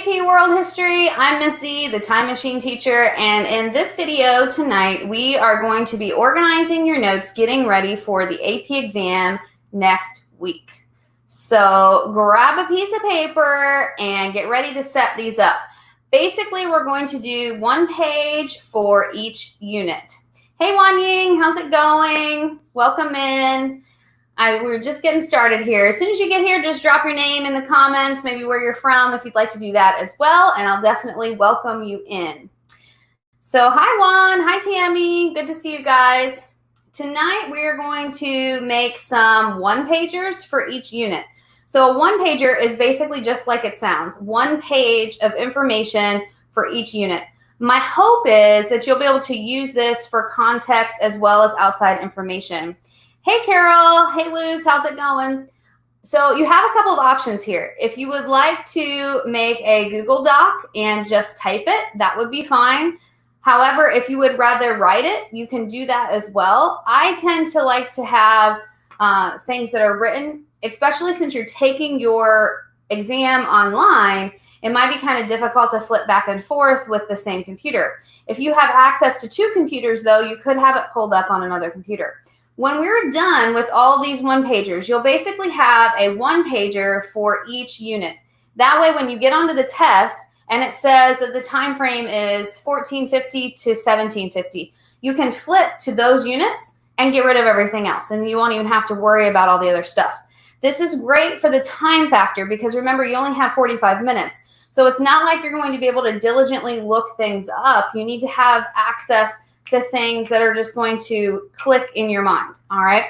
AP World History. I'm Missy, the Time Machine teacher, and in this video tonight, we are going to be organizing your notes, getting ready for the AP exam next week. So grab a piece of paper and get ready to set these up. Basically, we're going to do one page for each unit. Hey, Wan Ying, how's it going? Welcome in. We're just getting started here. As soon as you get here, just drop your name in the comments, maybe where you're from if you'd like to do that as well, and I'll definitely welcome you in. So hi Juan, hi Tammy, good to see you guys. Tonight we are going to make some one-pagers for each unit. So a one-pager is basically just like it sounds, one page of information for each unit. My hope is that you'll be able to use this for context as well as outside information. Hey, Carol. Hey, Luz. How's it going? So you have a couple of options here. If you would like to make a Google Doc and just type it, that would be fine. However, if you would rather write it, you can do that as well. I tend to like to have things that are written, especially since you're taking your exam online. It might be kind of difficult to flip back and forth with the same computer. If you have access to two computers, though, you could have it pulled up on another computer. When we're done with all of these one-pagers, you'll basically have a one-pager for each unit. That way, when you get onto the test and it says that the time frame is 1450 to 1750, you can flip to those units and get rid of everything else, and you won't even have to worry about all the other stuff. This is great for the time factor because remember, you only have 45 minutes. So it's not like you're going to be able to diligently look things up. You need to have access to things that are just going to click in your mind, all right?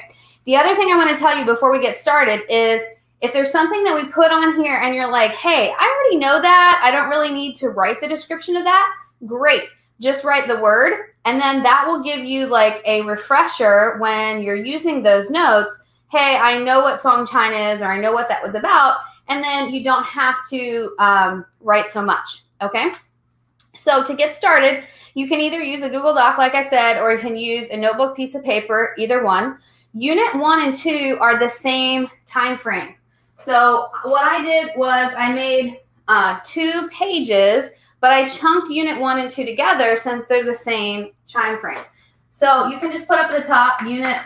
The other thing I want to tell you before we get started is if there's something that we put on here and you're like, hey, I already know that, I don't really need to write the description of that, great. Just write the word, and then that will give you like a refresher when you're using those notes. Hey, I know what Song China is, or I know what that was about, and then you don't have to write so much, okay? So to get started, you can either use a Google Doc, like I said, or you can use a notebook piece of paper, either one. Unit 1 and 2 are the same time frame. So what I did was I made 2 pages, but I chunked Unit 1 and 2 together since they're the same time frame. So you can just put up at the top Unit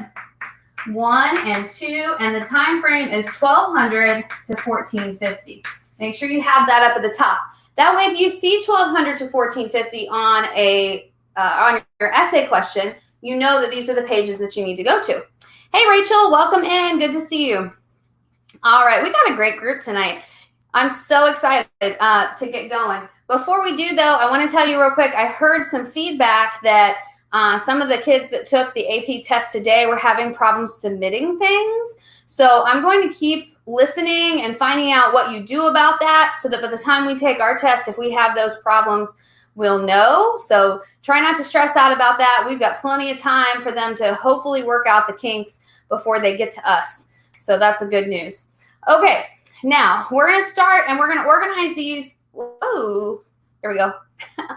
1 and 2, and the time frame is 1200 to 1450. Make sure you have that up at the top. That way, if you see 1200 to 1450 on your essay question, you know that these are the pages that you need to go to. Hey, Rachel, welcome in. Good to see you. All right, we got a great group tonight. I'm so excited to get going. Before we do, though, I want to tell you real quick, I heard some feedback that some of the kids that took the AP test today were having problems submitting things. So I'm going to keep listening and finding out what you do about that so that by the time we take our test, if we have those problems, we'll know. So try not to stress out about that. We've got plenty of time for them to hopefully work out the kinks before they get to us. So that's a good news. Okay, now we're going to start and we're going to organize these. Whoa, here we go.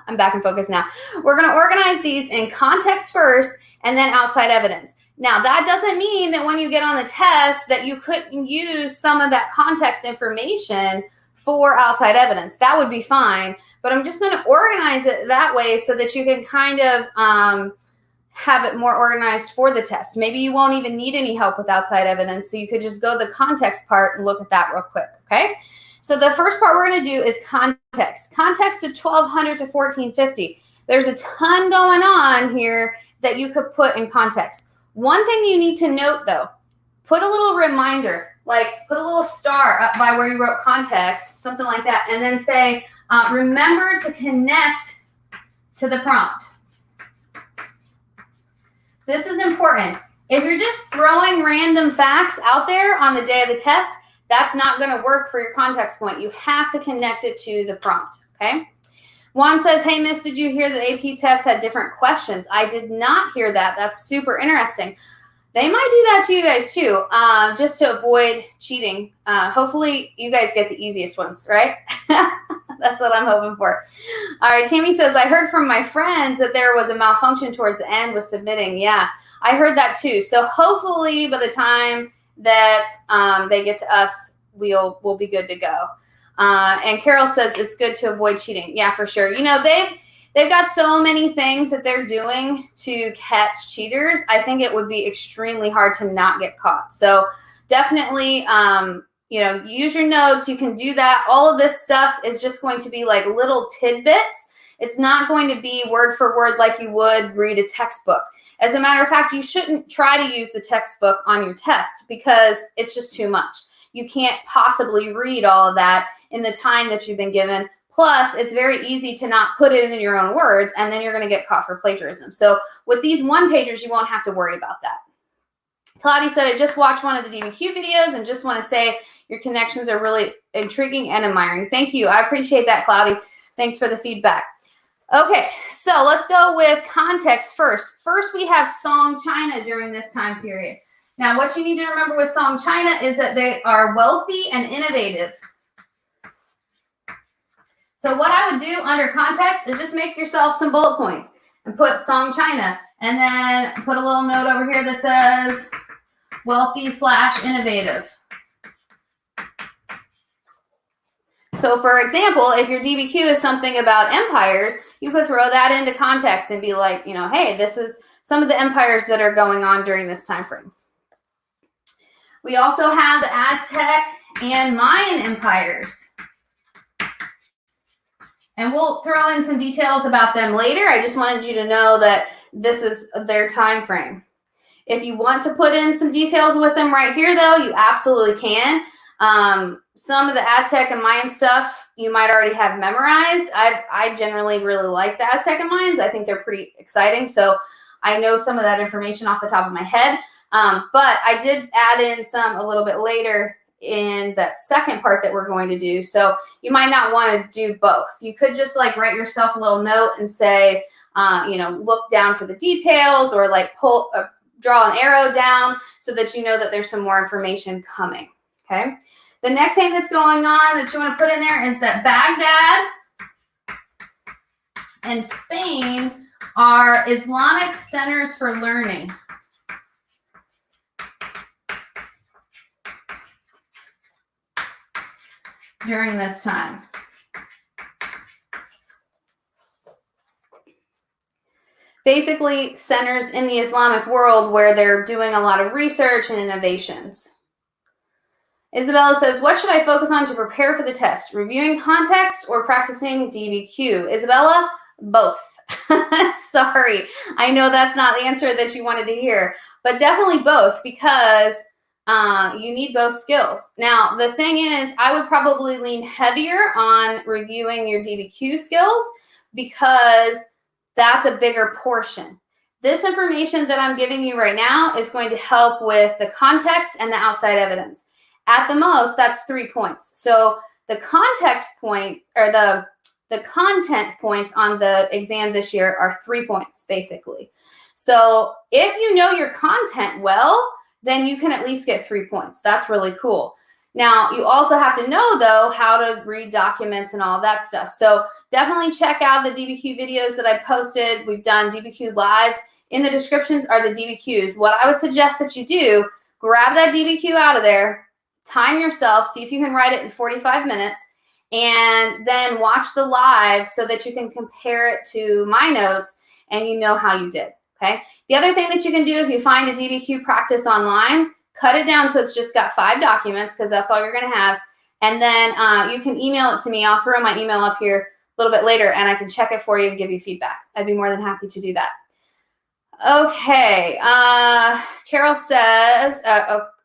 I'm back in focus now. We're going to organize these in context first and then outside evidence. Now, that doesn't mean that when you get on the test that you couldn't use some of that context information for outside evidence. That would be fine, but I'm just going to organize it that way so that you can kind of have it more organized for the test. Maybe you won't even need any help with outside evidence, so you could just go the context part and look at that real quick, okay? So the first part we're going to do is context. Context to 1200 to 1450. There's a ton going on here that you could put in context. One thing you need to note, though, put a little reminder, like put a little star up by where you wrote context, something like that, and then say, remember to connect to the prompt. This is important. If you're just throwing random facts out there on the day of the test, that's not going to work for your context point. You have to connect it to the prompt, okay? Juan says, hey, Miss, did you hear the AP test had different questions? I did not hear that. That's super interesting. They might do that to you guys, too, just to avoid cheating. Hopefully, you guys get the easiest ones, right? That's what I'm hoping for. All right, Tammy says, I heard from my friends that there was a malfunction towards the end with submitting. Yeah, I heard that, too. So hopefully, by the time that they get to us, we'll be good to go. And Carol says it's good to avoid cheating. Yeah, for sure. You know, they've got so many things that they're doing to catch cheaters. I think it would be extremely hard to not get caught. So definitely, you know, use your notes. You can do that. All of this stuff is just going to be like little tidbits. It's not going to be word for word like you would read a textbook. As a matter of fact, you shouldn't try to use the textbook on your test because it's just too much. You can't possibly read all of that in the time that you've been given. Plus, it's very easy to not put it in your own words, and then you're going to get caught for plagiarism. So with these one-pagers, you won't have to worry about that. Claudia said, I just watched one of the DBQ videos and just want to say your connections are really intriguing and admiring. Thank you. I appreciate that, Claudia. Thanks for the feedback. Okay, so let's go with context first. First, we have Song China during this time period. Now, what you need to remember with Song China is that they are wealthy and innovative. So what I would do under context is just make yourself some bullet points and put Song China, and then put a little note over here that says wealthy/innovative. So for example, if your DBQ is something about empires, you could throw that into context and be like, you know, hey, this is some of the empires that are going on during this time frame. We also have the Aztec and Mayan empires. And we'll throw in some details about them later. I just wanted you to know that this is their time frame. If you want to put in some details with them right here, though, you absolutely can. Some of the Aztec and Mayan stuff you might already have memorized. I generally really like the Aztec and Mayans. I think they're pretty exciting. So I know some of that information off the top of my head. But I did add in some a little bit later in that second part that we're going to do. So you might not want to do both. You could just like write yourself a little note and say, you know, look down for the details, or like draw an arrow down so that you know that there's some more information coming. Okay. The next thing that's going on that you want to put in there is that Baghdad and Spain are Islamic centers for learning. During this time. Basically, centers in the Islamic world where they're doing a lot of research and innovations. Isabella says, what should I focus on to prepare for the test? Reviewing context or practicing DBQ? Isabella, both. Sorry, I know that's not the answer that you wanted to hear, but definitely both, because you need both skills. Now, the thing is, I would probably lean heavier on reviewing your DBQ skills because that's a bigger portion. This information that I'm giving you right now is going to help with the context and the outside evidence. At the most, that's 3 points. So the context points, or the content points on the exam this year are 3 points, basically. So if you know your content well, then you can at least get 3 points. That's really cool. Now, you also have to know, though, how to read documents and all that stuff. So definitely check out the DBQ videos that I posted. We've done DBQ lives. In the descriptions are the DBQs. What I would suggest that you do, grab that DBQ out of there, time yourself, see if you can write it in 45 minutes, and then watch the live so that you can compare it to my notes and you know how you did. Okay. The other thing that you can do if you find a DBQ practice online, cut it down so it's just got 5 documents, because that's all you're going to have. And then you can email it to me. I'll throw my email up here a little bit later, and I can check it for you and give you feedback. I'd be more than happy to do that. Okay. Carol says,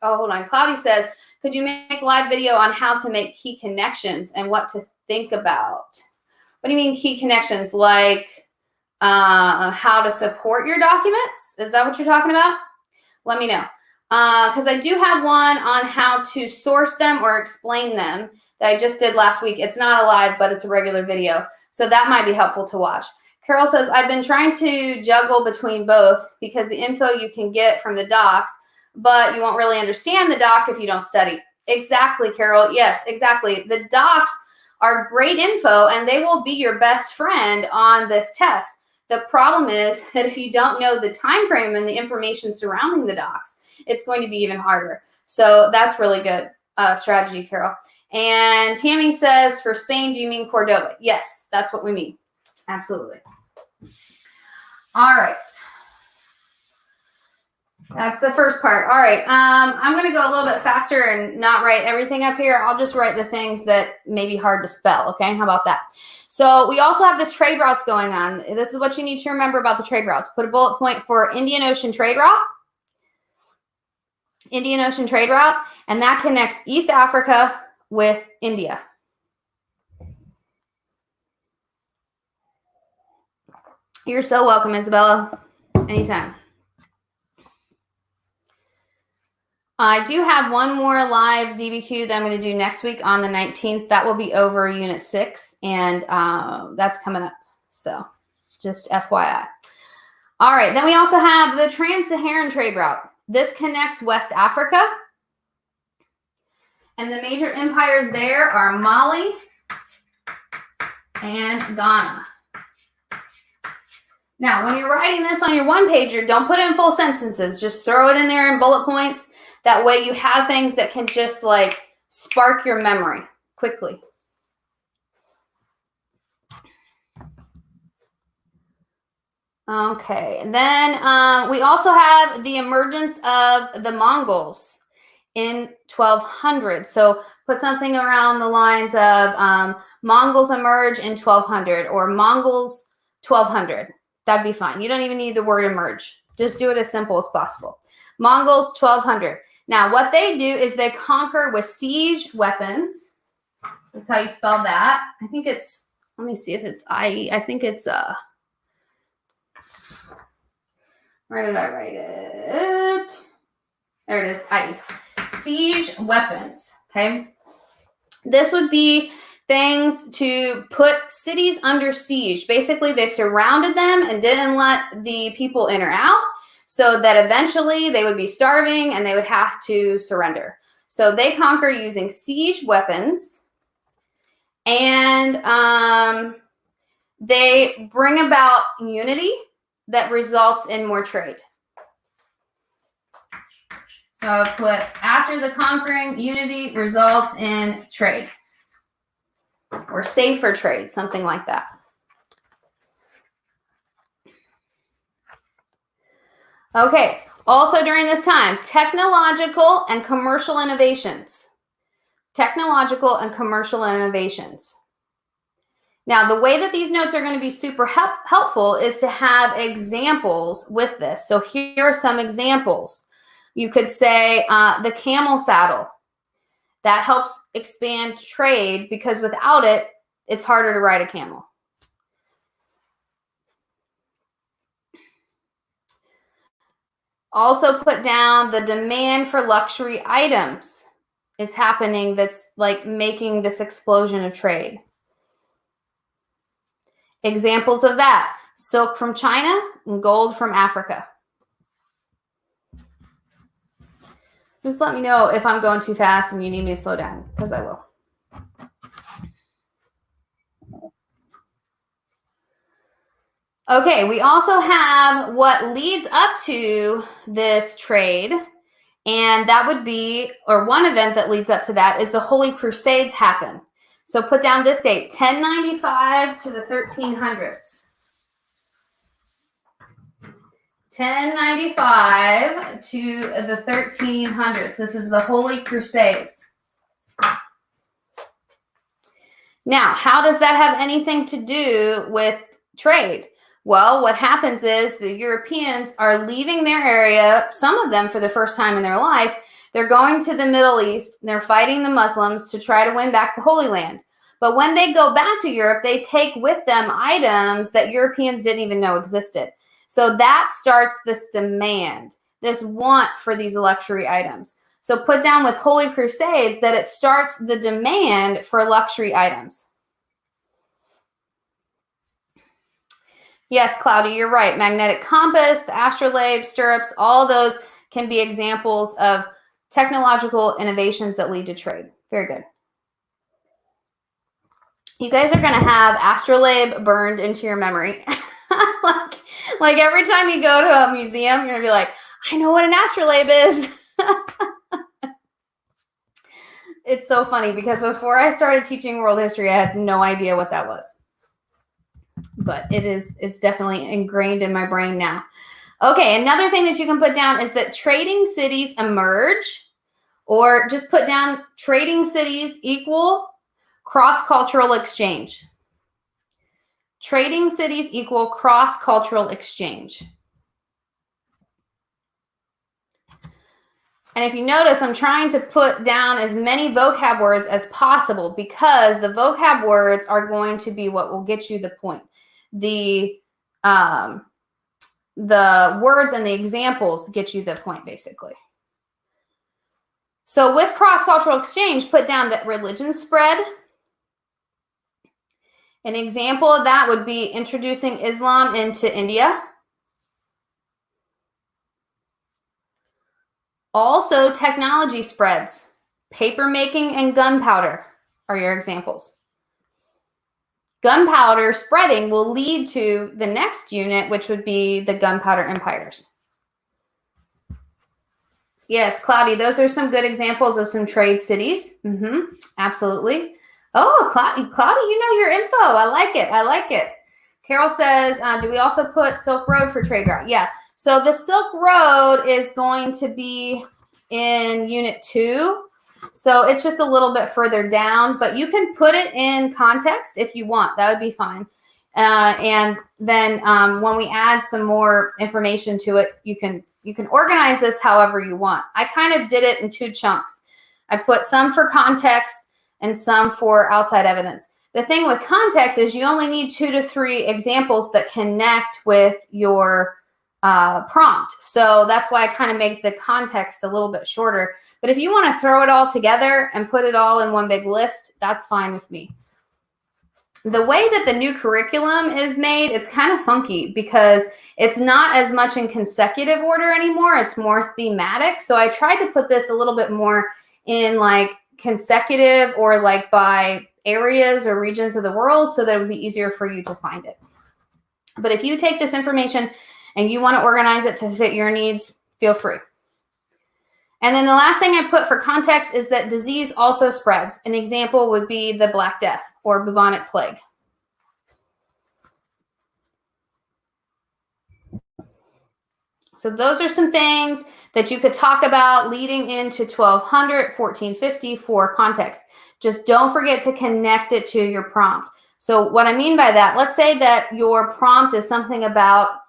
hold on. Claudia says, could you make a live video on how to make key connections and what to think about? What do you mean key connections? Like how to support your documents? Is that what you're talking about? Let me know. Because I do have one on how to source them or explain them that I just did last week. It's not a live, but it's a regular video. So that might be helpful to watch. Carol says, I've been trying to juggle between both because the info you can get from the docs, but you won't really understand the doc if you don't study. Exactly, Carol. Yes, exactly. The docs are great info, and they will be your best friend on this test. The problem is that if you don't know the time frame and the information surrounding the docs, it's going to be even harder. So that's really good. strategy, Carol. And Tammy says, for Spain, do you mean Cordoba? Yes, that's what we mean. Absolutely. All right. That's the first part. All right. I'm going to go a little bit faster and not write everything up here. I'll just write the things that may be hard to spell. Okay. How about that? So we also have the trade routes going on. This is what you need to remember about the trade routes. Put a bullet point for Indian Ocean trade route. Indian Ocean trade route. And that connects East Africa with India. You're so welcome, Isabella. Anytime. I do have one more live DBQ that I'm going to do next week on the 19th. That will be over Unit 6, and that's coming up. So just FYI. All right, then we also have the Trans-Saharan trade route. This connects West Africa. And the major empires there are Mali and Ghana. Now, when you're writing this on your one-pager, don't put it in full sentences. Just throw it in there in bullet points. That way you have things that can just like spark your memory quickly. Okay, and then we also have the emergence of the Mongols in 1200. So put something around the lines of Mongols emerge in 1200 or Mongols 1200. That'd be fine. You don't even need the word emerge. Just do it as simple as possible. Mongols 1200. Now, what they do is they conquer with siege weapons. That's how you spell that. I think it's, let me see if it's I. I think it's, where did I write it? There it is, I. Siege weapons, okay? This would be things to put cities under siege. Basically, they surrounded them and didn't let the people in or out, so that eventually they would be starving and they would have to surrender. So they conquer using siege weapons, and they bring about unity that results in more trade. So I put after the conquering, unity results in trade. Or safer trade, something like that. Okay, also during this time, technological and commercial innovations. Technological and commercial innovations. Now, the way that these notes are going to be super helpful is to have examples with this. So here are some examples. You could say the camel saddle. That helps expand trade because without it, it's harder to ride a camel. Also put down the demand for luxury items is happening that's like making this explosion of trade. Examples of that, silk from China and gold from Africa. Just let me know if I'm going too fast and you need me to slow down, because I will. Okay, we also have what leads up to this trade, and that would be, or one event that leads up to that is the Holy Crusades happen. So put down this date, 1095 to the 1300s. 1095 to the 1300s. This is the Holy Crusades. Now, how does that have anything to do with trade? Well, what happens is the Europeans are leaving their area, some of them for the first time in their life. They're going to the Middle East. They're fighting the Muslims to try to win back the Holy Land. But when they go back to Europe, they take with them items that Europeans didn't even know existed. So that starts this demand, this want for these luxury items. So put down with Holy Crusades that it starts the demand for luxury items. Yes, Cloudy, you're right. Magnetic compass, the astrolabe, stirrups, all those can be examples of technological innovations that lead to trade. Very good. You guys are going to have astrolabe burned into your memory. like every time you go to a museum, you're going to be like, I know what an astrolabe is. It's so funny because before I started teaching world history, I had no idea what that was. But it's definitely ingrained in my brain now. Okay, another thing that you can put down is that trading cities emerge, or just put down trading cities equal cross-cultural exchange. Trading cities equal cross-cultural exchange. And if you notice, I'm trying to put down as many vocab words as possible because the vocab words are going to be what will get you the point. The words and the examples get you the point, basically. So with cross-cultural exchange, put down that religion spread. An example of that would be introducing Islam into India. Also, technology spreads. Paper making and gunpowder are your examples. Gunpowder spreading will lead to the next unit, which would be the gunpowder empires. Yes, Cloudy, those are some good examples of some trade cities. Absolutely. Oh, Cloudy, you know your info. I like it. I like it. Carol says, do we also put Silk Road for trade route? Yeah. So the Silk Road is going to be in Unit 2. So it's just a little bit further down, but you can put it in context if you want. That would be fine. And then when we add some more information to it, you can organize this however you want. I kind of did it in 2 chunks. I put some for context and some for outside evidence. The thing with context is you only need 2 to 3 examples that connect with your prompt. So that's why I kind of make the context a little bit shorter. But if you want to throw it all together and put it all in one big list, that's fine with me. The way that the new curriculum is made, it's kind of funky because it's not as much in consecutive order anymore. It's more thematic. So I tried to put this a little bit more in like consecutive or like by areas or regions of the world so that it would be easier for you to find it. But if you take this information and you want to organize it to fit your needs, feel free. And then the last thing I put for context is that disease also spreads. An example would be the Black Death or bubonic plague. So those are some things that you could talk about leading into 1200, 1450 for context. Just don't forget to connect it to your prompt. So what I mean by that, let's say that your prompt is something about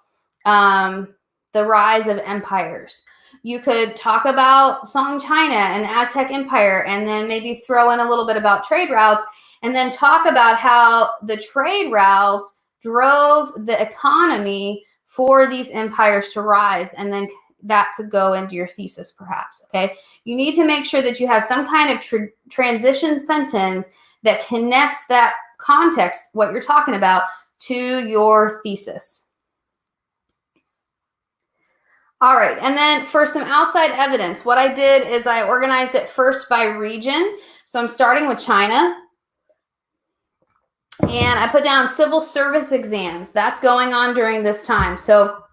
the rise of empires. You could talk about Song China and the Aztec Empire, and then maybe throw in a little bit about trade routes, and then talk about how the trade routes drove the economy for these empires to rise, and then that could go into your thesis perhaps, okay? You need to make sure that you have some kind of transition sentence that connects that context, what you're talking about, to your thesis. All right, and then for some outside evidence, what I did is I organized it first by region. So I'm starting with China. And I put down civil service exams. That's going on during this time. So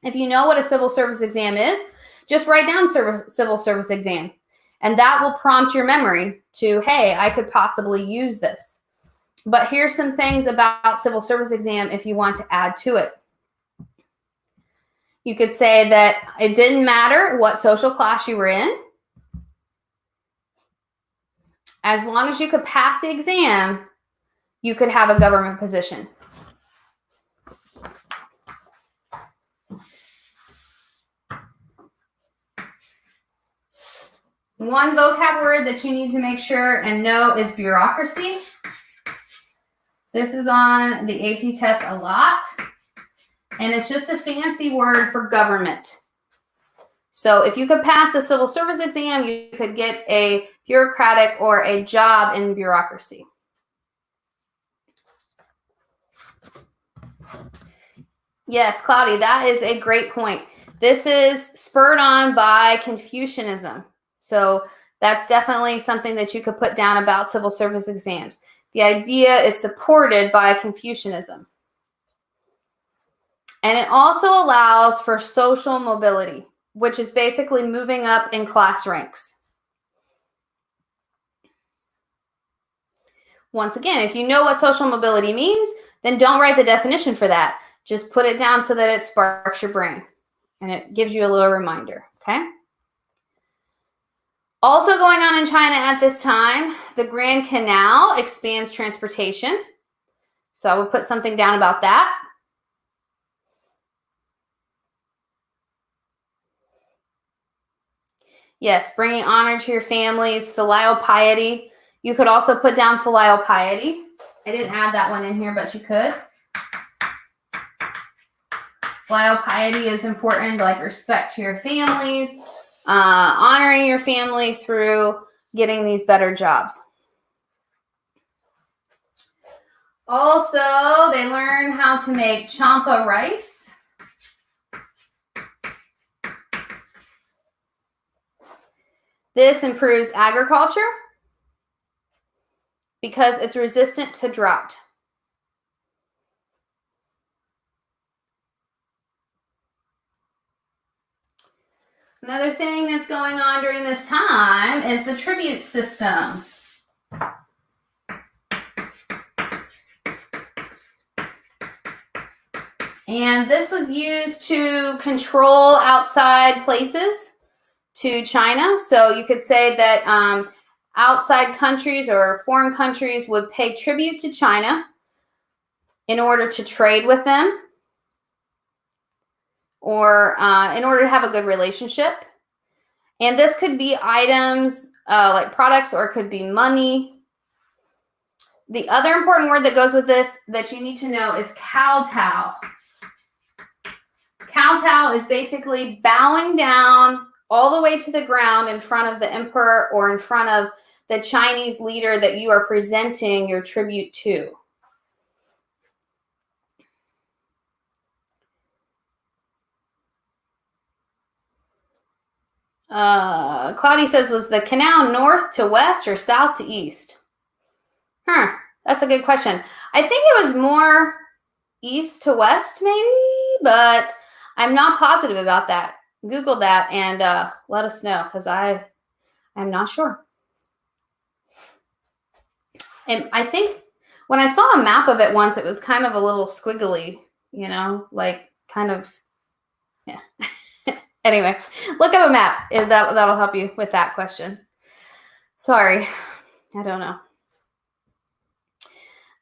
if you know what a civil service exam is, just write down civil service exam. And that will prompt your memory to, hey, I could possibly use this. But here's some things about civil service exam if you want to add to it. You could say that it didn't matter what social class you were in. As long as you could pass the exam, you could have a government position. One vocab word that you need to make sure and know is bureaucracy. This is on the AP test a lot. And it's just a fancy word for government. So if you could pass the civil service exam, you could get a bureaucratic or a job in bureaucracy. Yes, Cloudy, that is a great point. This is spurred on by Confucianism. So that's definitely something that you could put down about civil service exams. The idea is supported by Confucianism. And it also allows for social mobility, which is basically moving up in class ranks. Once again, if you know what social mobility means, then don't write the definition for that. Just put it down so that it sparks your brain and it gives you a little reminder, okay? Also going on in China at this time, the Grand Canal expands transportation. So I will put something down about that. Yes, bringing honor to your families, filial piety. You could also put down filial piety. I didn't add that one in here, but you could. Filial piety is important, like respect to your families, honoring your family through getting these better jobs. Also, they learn how to make champa rice. This improves agriculture because it's resistant to drought. Another thing that's going on during this time is the tribute system. And this was used to control outside places to China. So you could say that outside countries or foreign countries would pay tribute to China in order to trade with them or in order to have a good relationship. And this could be items like products, or it could be money. The other important word that goes with this that you need to know is kowtow. Kowtow is basically bowing down all the way to the ground in front of the emperor or in front of the Chinese leader that you are presenting your tribute to. Claudia says, was the canal north to west or south to east? That's a good question. I think it was more east to west maybe, but I'm not positive about that. Google that and let us know, because I'm not sure. And I think when I saw a map of it once, it was kind of a little squiggly, you know, like kind of, yeah. Anyway, look up a map. That'll help you with that question. Sorry, I don't know.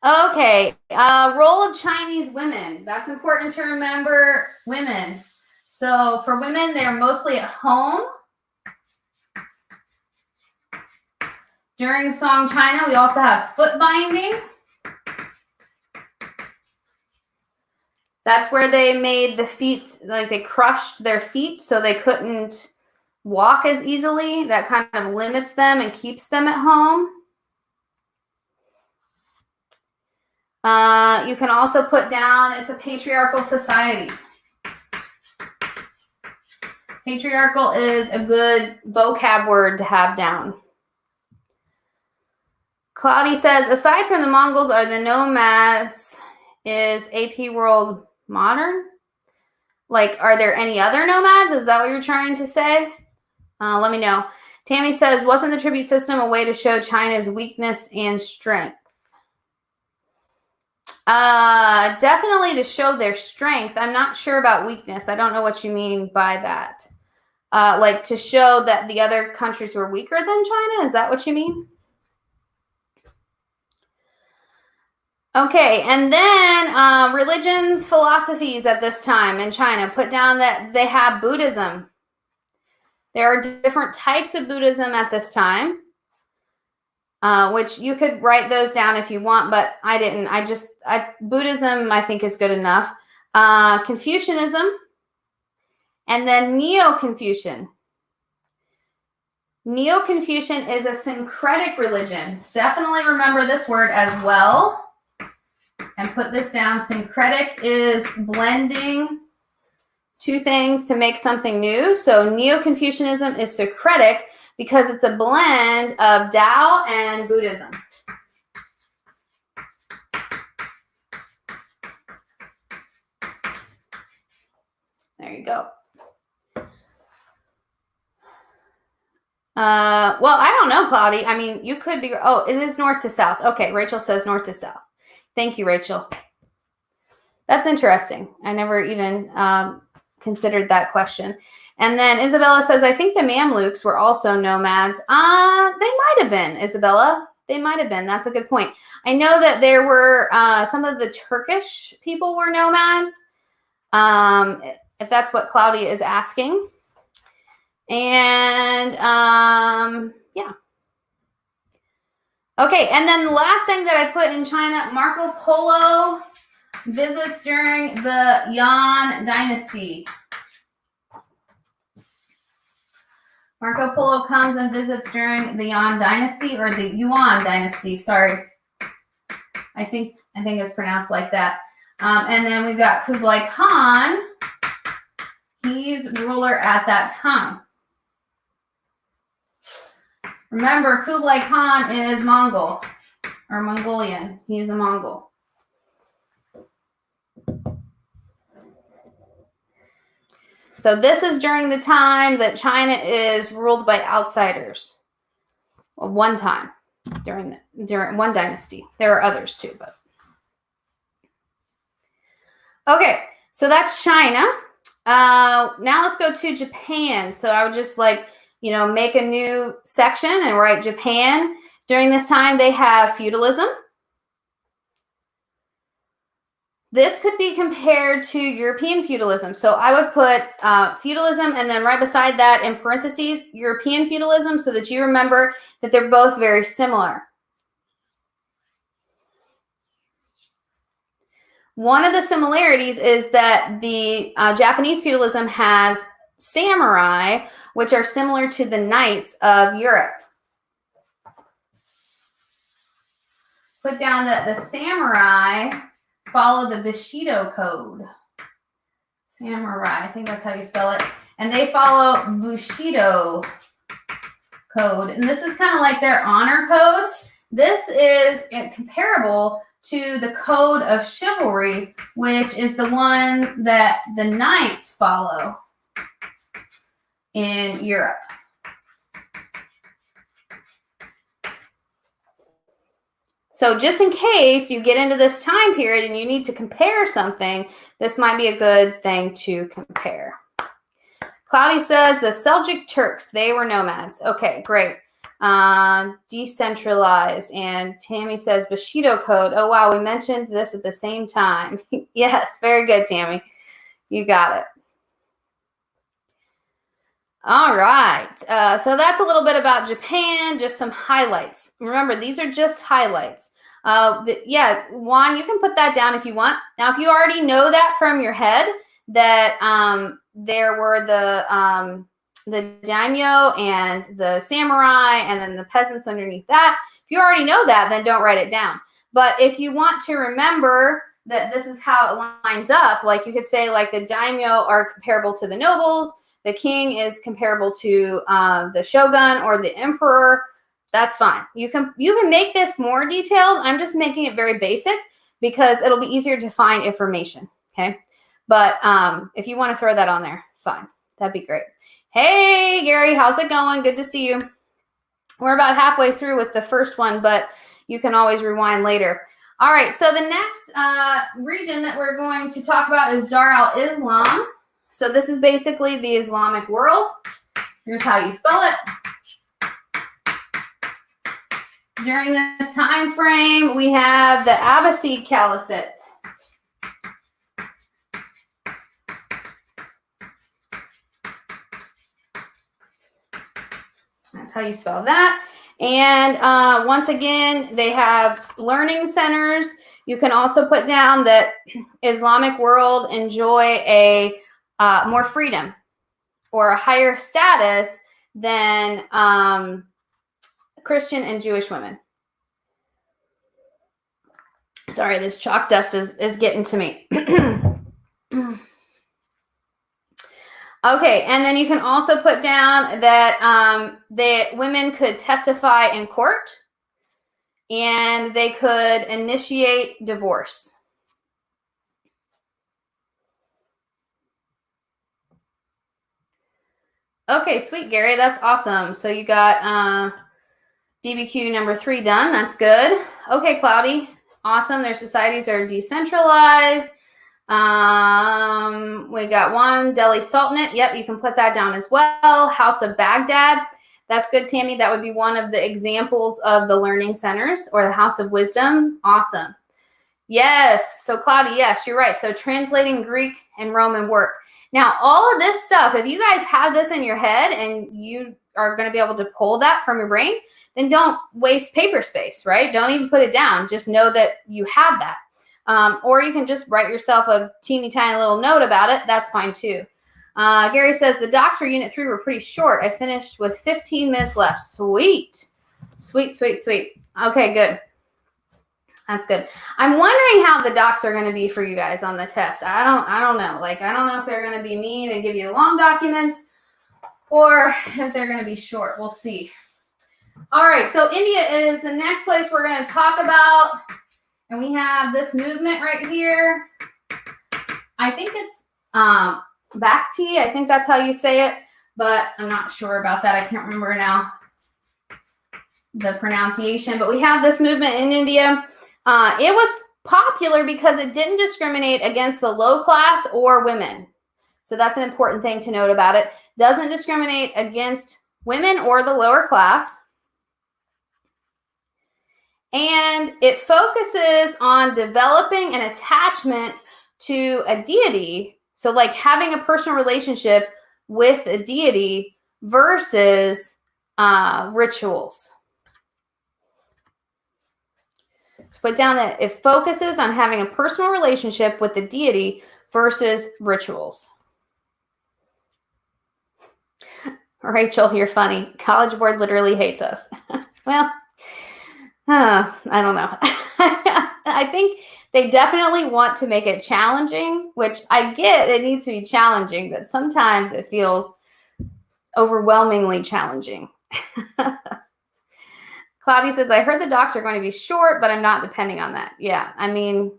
Okay, role of Chinese women. That's important to remember, women. So for women, they're mostly at home. During Song China, we also have foot binding. That's where they made the feet, like they crushed their feet so they couldn't walk as easily. That kind of limits them and keeps them at home. You can also put down, it's a patriarchal society. Patriarchal is a good vocab word to have down. Cloudy says, aside from the Mongols, are the nomads, is AP World modern? Like, are there any other nomads? Is that what you're trying to say? Let me know. Tammy says, wasn't the tribute system a way to show China's weakness and strength? Definitely to show their strength. I'm not sure about weakness. I don't know what you mean by that. Like to show that the other countries were weaker than China? Is that what you mean? Okay, and then religions, philosophies at this time in China. Put down that they have Buddhism. There are different types of Buddhism at this time, which you could write those down if you want, but I didn't. Buddhism, I think, is good enough. Confucianism, and then Neo-Confucian. Neo-Confucian is a syncretic religion. Definitely remember this word as well. And put this down. Syncretic is blending two things to make something new. So Neo-Confucianism is syncretic because it's a blend of Tao and Buddhism. There you go. Well, I don't know, Cloudy. I mean, you could be. Oh, it is north to south. Okay, Rachel says north to south. Thank you, Rachel. That's interesting. I never even considered that question. And then Isabella says, I think the Mamluks were also nomads. They might have been, Isabella. They might have been. That's a good point. I know that there were some of the Turkish people were nomads, if that's what Claudia is asking. And yeah. Okay, and then the last thing that I put in China, Marco Polo visits during the Yuan dynasty. Marco Polo comes and visits during the Yuan dynasty, or the Yuan dynasty, sorry. I think it's pronounced like that. And then we've got Kublai Khan. He's ruler at that time. Remember, Kublai Khan is Mongol, or Mongolian. He's a Mongol. So this is during the time that China is ruled by outsiders. Well, one time during one dynasty. There are others too, but okay. So that's China. Now let's go to Japan. So I would just make a new section and write Japan. During this time, they have feudalism. This could be compared to European feudalism. So I would put feudalism and then right beside that in parentheses, European feudalism, so that you remember that they're both very similar. One of the similarities is that the Japanese feudalism has samurai, which are similar to the knights of Europe. Put down that the samurai follow the Bushido code. Samurai, I think that's how you spell it. And they follow Bushido code. And this is kind of like their honor code. This is comparable to the code of chivalry, which is the one that the knights follow in Europe. So just in case you get into this time period and you need to compare something, this might be a good thing to compare. Cloudy says the Seljuk Turks, they were nomads. Okay, great. Decentralized. And Tammy says Bushido code. Oh, wow, we mentioned this at the same time. Yes, very good, Tammy. You got it. All right, so that's a little bit about Japan, just some highlights. Remember, these are just highlights. Yeah, Juan, you can put that down if you want. Now, if you already know that from your head, that there were the daimyo and the samurai and then the peasants underneath that, if you already know that, then don't write it down. But if you want to remember that this is how it lines up, like you could say like the daimyo are comparable to the nobles, the king is comparable to the shogun or the emperor. That's fine. You can make this more detailed. I'm just making it very basic because it'll be easier to find information. Okay, but if you want to throw that on there, fine. That'd be great. Hey, Gary, how's it going? Good to see you. We're about halfway through with the first one, but you can always rewind later. All right. So the next region that we're going to talk about is Dar al-Islam. So this is basically the Islamic world. Here's how you spell it. During this time frame, we have the Abbasid Caliphate. That's how you spell that. And once again, they have learning centers. You can also put down that Islamic world enjoy a more freedom or a higher status than Christian and Jewish women. Sorry, this chalk dust is getting to me. Okay, and then you can also put down that women could testify in court and they could initiate divorce. Okay, sweet, Gary. That's awesome. So you got DBQ number 3 done. That's good. Okay, Cloudy. Awesome. Their societies are decentralized. We got 1 Delhi Sultanate. Yep, you can put that down as well. House of Baghdad. That's good, Tammy. That would be one of the examples of the learning centers, or the House of Wisdom. Awesome. Yes. So Cloudy, yes, you're right. So translating Greek and Roman work. Now, all of this stuff, if you guys have this in your head and you are going to be able to pull that from your brain, then don't waste paper space, right? Don't even put it down. Just know that you have that. Or you can just write yourself a teeny tiny little note about it. That's fine too. Gary says, the docs for Unit 3 were pretty short. I finished with 15 minutes left. Sweet. Sweet, sweet, sweet. Okay, good. That's good. I'm wondering how the docs are going to be for you guys on the test. I don't know. Like, I don't know if they're going to be mean and give you long documents, or if they're going to be short. We'll see. All right. So India is the next place we're going to talk about. And we have this movement right here. I think it's Bhakti. I think that's how you say it, but I'm not sure about that. I can't remember now the pronunciation. But we have this movement in India. It was popular because it didn't discriminate against the low class or women. So that's an important thing to note about it. Doesn't discriminate against women or the lower class. And it focuses on developing an attachment to a deity. So like having a personal relationship with a deity versus rituals. So put down that it focuses on having a personal relationship with the deity versus rituals. Rachel, you're funny. College Board literally hates us. Well, I don't know. I think they definitely want to make it challenging, which I get it needs to be challenging, but sometimes it feels overwhelmingly challenging. Claudia says, I heard the docs are going to be short, but I'm not depending on that. Yeah, I mean,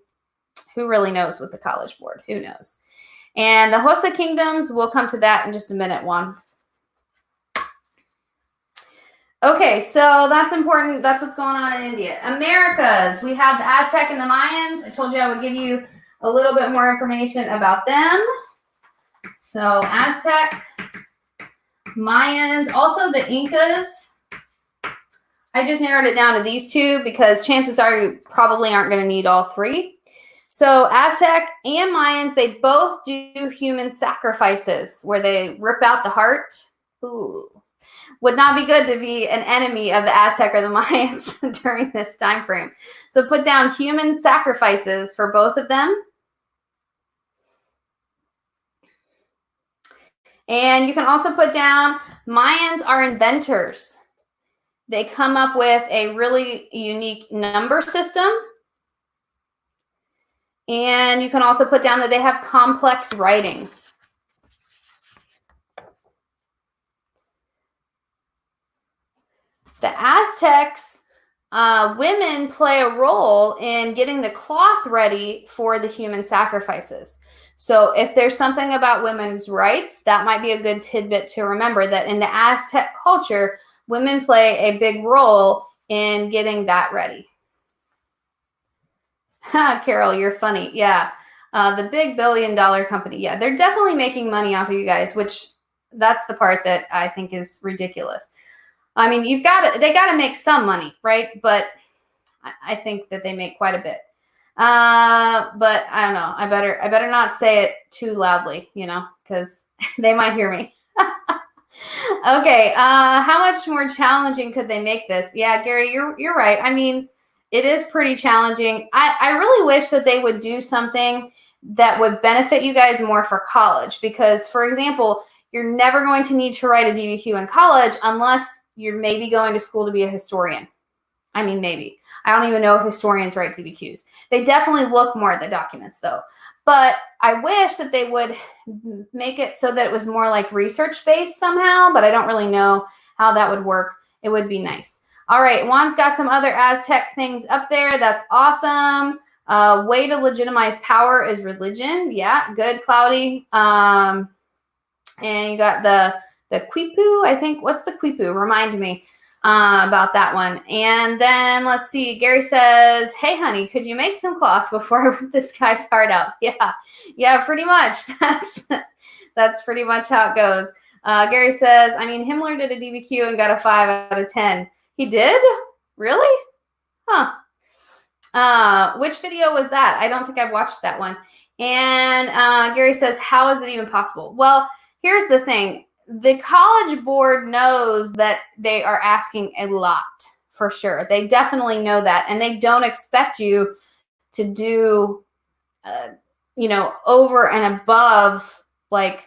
who really knows with the College Board? Who knows? And the Hosa Kingdoms, we'll come to that in just a minute, Juan. Okay, so that's important. That's what's going on in India. Americas, we have the Aztec and the Mayans. I told you I would give you a little bit more information about them. So Aztec, Mayans, also the Incas. I just narrowed it down to these 2 because chances are you probably aren't going to need all 3. So Aztec and Mayans, they both do human sacrifices where they rip out the heart. Ooh. Would not be good to be an enemy of the Aztec or the Mayans during this time frame. So put down human sacrifices for both of them. And you can also put down Mayans are inventors. They come up with a really unique number system. And you can also put down that they have complex writing. The Aztecs, women play a role in getting the cloth ready for the human sacrifices. So if there's something about women's rights, that might be a good tidbit to remember, that in the Aztec culture, women play a big role in getting that ready. Carol, you're funny. Yeah. The big billion-dollar company. Yeah, they're definitely making money off of you guys, which that's the part that I think is ridiculous. I mean, they got to make some money, right? But I think that they make quite a bit. But I don't know. I better not say it too loudly, because they might hear me. Okay. How much more challenging could they make this? Yeah, Gary, you're right. I mean, it is pretty challenging. I really wish that they would do something that would benefit you guys more for college, because, for example, you're never going to need to write a DBQ in college unless you're maybe going to school to be a historian. I mean, maybe. I don't even know if historians write DBQs. They definitely look more at the documents, though. But I wish that they would make it so that it was more like research-based somehow, but I don't really know how that would work. It would be nice. All right, Juan's got some other Aztec things up there. That's awesome. Way to legitimize power is religion. Yeah, good, Cloudy. And you got the The Quipu, I think. What's the Quipu? Remind me about that one. And then let's see. Gary says, hey, honey, could you make some cloth before I rip this guy's heart out? Yeah, pretty much. That's pretty much how it goes. Gary says, I mean, Himmler did a DBQ and got a 5 out of 10. He did? Really? Huh. Which video was that? I don't think I've watched that one. And Gary says, how is it even possible? Well, here's the thing. The College Board knows that they are asking a lot, for sure. They definitely know that. And they don't expect you to do, over and above, like,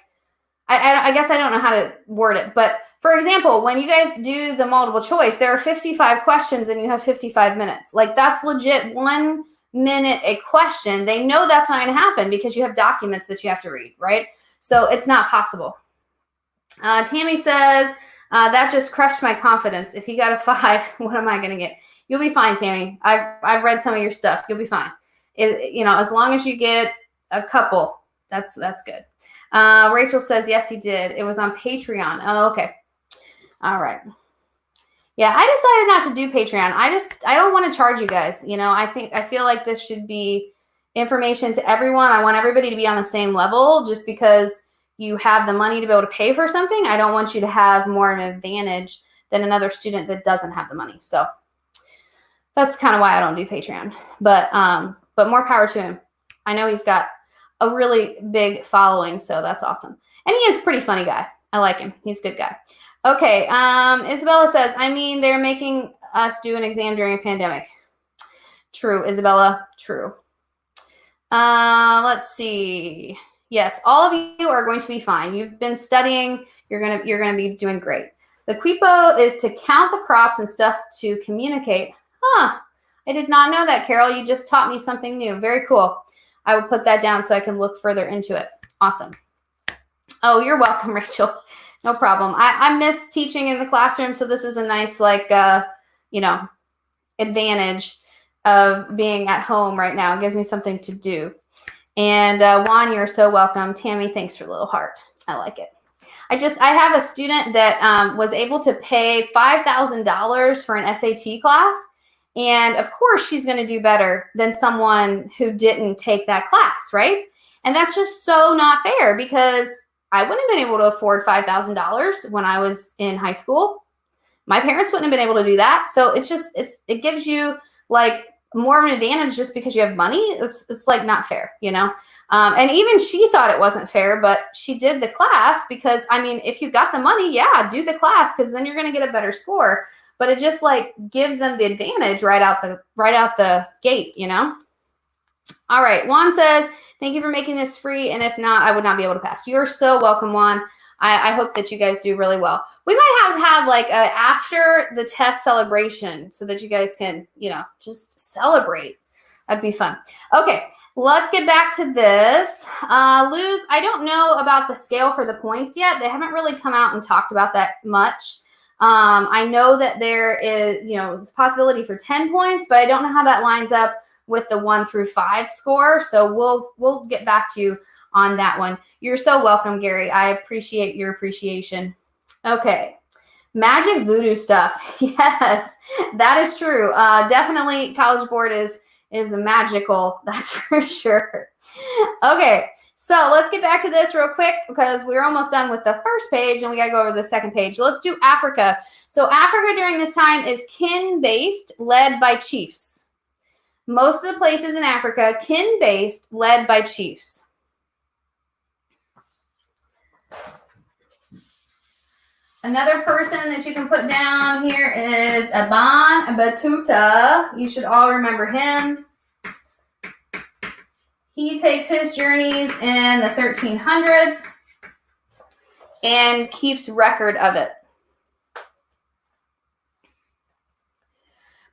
I guess I don't know how to word it. But, for example, when you guys do the multiple choice, there are 55 questions and you have 55 minutes. Like, that's legit 1 minute a question. They know that's not going to happen because you have documents that you have to read, right? So it's not possible. Tammy says, that just crushed my confidence. If you got a 5, what am I going to get? You'll be fine, Tammy. I've read some of your stuff. You'll be fine. As long as you get a couple, that's good. Rachel says, yes, he did. It was on Patreon. Oh, okay. All right. Yeah, I decided not to do Patreon. I don't want to charge you guys. I feel like this should be information to everyone. I want everybody to be on the same level. Just because you have the money to be able to pay for something, I don't want you to have more of an advantage than another student that doesn't have the money. So that's kind of why I don't do Patreon. But more power to him. I know he's got a really big following, so that's awesome. And he is a pretty funny guy. I like him. He's a good guy. Okay, Isabella says, I mean, they're making us do an exam during a pandemic. True, Isabella, true. Let's see. Yes, all of you are going to be fine. You've been studying. You're gonna be doing great. The quipo is to count the crops and stuff to communicate. Huh, I did not know that, Carol. You just taught me something new. Very cool. I will put that down so I can look further into it. Awesome. Oh, you're welcome, Rachel. No problem. I miss teaching in the classroom, so this is a nice, advantage of being at home right now. It gives me something to do. And Juan, you're so welcome. Tammy, thanks for the little heart. I like it. I have a student that was able to pay $5,000 for an SAT class. And of course, she's going to do better than someone who didn't take that class, right? And that's just so not fair because I wouldn't have been able to afford $5,000 when I was in high school. My parents wouldn't have been able to do that. So it gives you like more of an advantage just because you have money. It's like not fair, And even she thought it wasn't fair, but she did the class because, I mean, if you got the money, yeah, do the class because then you're going to get a better score. But it just like gives them the advantage right out the gate, All right, Juan says, thank you for making this free. And if not, I would not be able to pass. You're so welcome, Juan. I hope that you guys do really well. We might have to have like a after the test celebration so that you guys can, just celebrate. That'd be fun. Okay, let's get back to this. Luz, I don't know about the scale for the points yet. They haven't really come out and talked about that much. I know that there is, there's a possibility for 10 points, but I don't know how that lines up with the 1 through 5 score. So we'll get back to you on that one. You're so welcome, Gary. I appreciate your appreciation. Okay. Magic voodoo stuff. Yes, that is true. Definitely College Board is magical. That's for sure. Okay. So let's get back to this real quick because we're almost done with the first page and we got to go over the second page. Let's do Africa. So Africa during this time is kin-based, led by chiefs. Most of the places in Africa, kin-based, led by chiefs. Another person that you can put down here is Aban Batuta. You should all remember him. He takes his journeys in the 1300s and keeps record of it.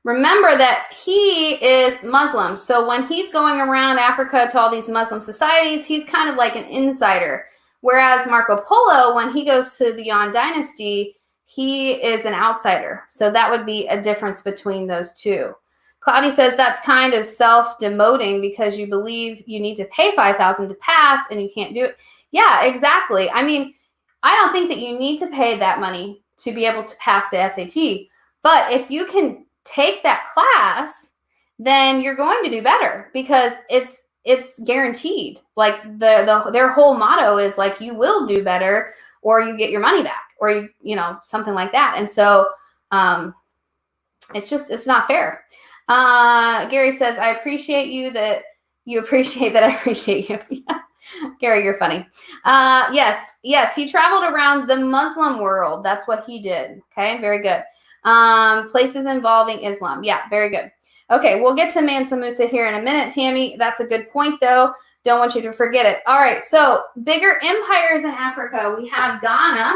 Remember that he is Muslim. So when he's going around Africa to all these Muslim societies, he's kind of like an insider. Whereas Marco Polo, when he goes to the Yuan dynasty, he is an outsider. So that would be a difference between those two. Cloudy says that's kind of self-demoting because you believe you need to pay $5,000 to pass and you can't do it. Yeah, exactly. I mean, I don't think that you need to pay that money to be able to pass the SAT. But if you can take that class, then you're going to do better because it's guaranteed. Like their whole motto is like, you will do better or you get your money back or you know, something like that. And so it's not fair. Gary says, I appreciate you that you appreciate that I appreciate you. Gary, you're funny. Yes, he traveled around the Muslim world. That's what he did. Okay, very good. Places involving Islam. Yeah, very good. Okay, we'll get to Mansa Musa here in a minute, Tammy. That's a good point, though. Don't want you to forget it. All right, so bigger empires in Africa. We have Ghana.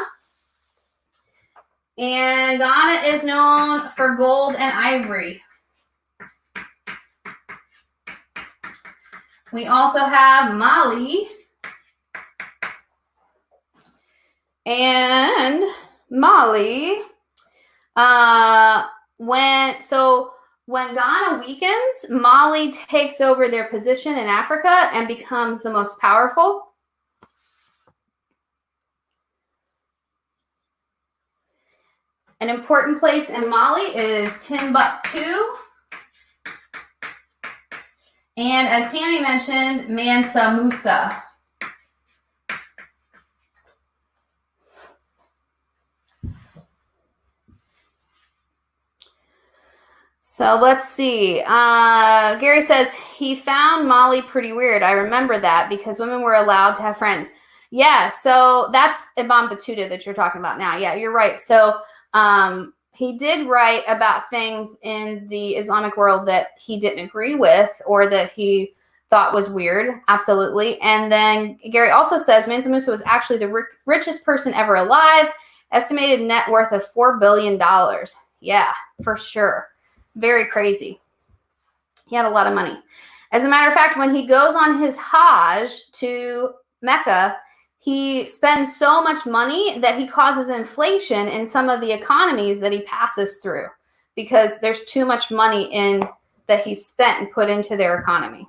And Ghana is known for gold and ivory. We also have Mali. And Mali, when Ghana weakens, Mali takes over their position in Africa and becomes the most powerful. An important place in Mali is Timbuktu. And as Tammy mentioned, Mansa Musa. So let's see. Gary says he found Mali pretty weird. I remember that because women were allowed to have friends. Yeah, so that's Ibn Battuta that you're talking about now. Yeah, you're right. So he did write about things in the Islamic world that he didn't agree with or that he thought was weird. Absolutely. And then Gary also says Mansa Musa was actually the richest person ever alive, estimated net worth of $4 billion. Yeah, for sure. Very crazy. He had a lot of money. As a matter of fact, when he goes on his Hajj to Mecca, he spends so much money that he causes inflation in some of the economies that he passes through because there's too much money that he spent and put into their economy.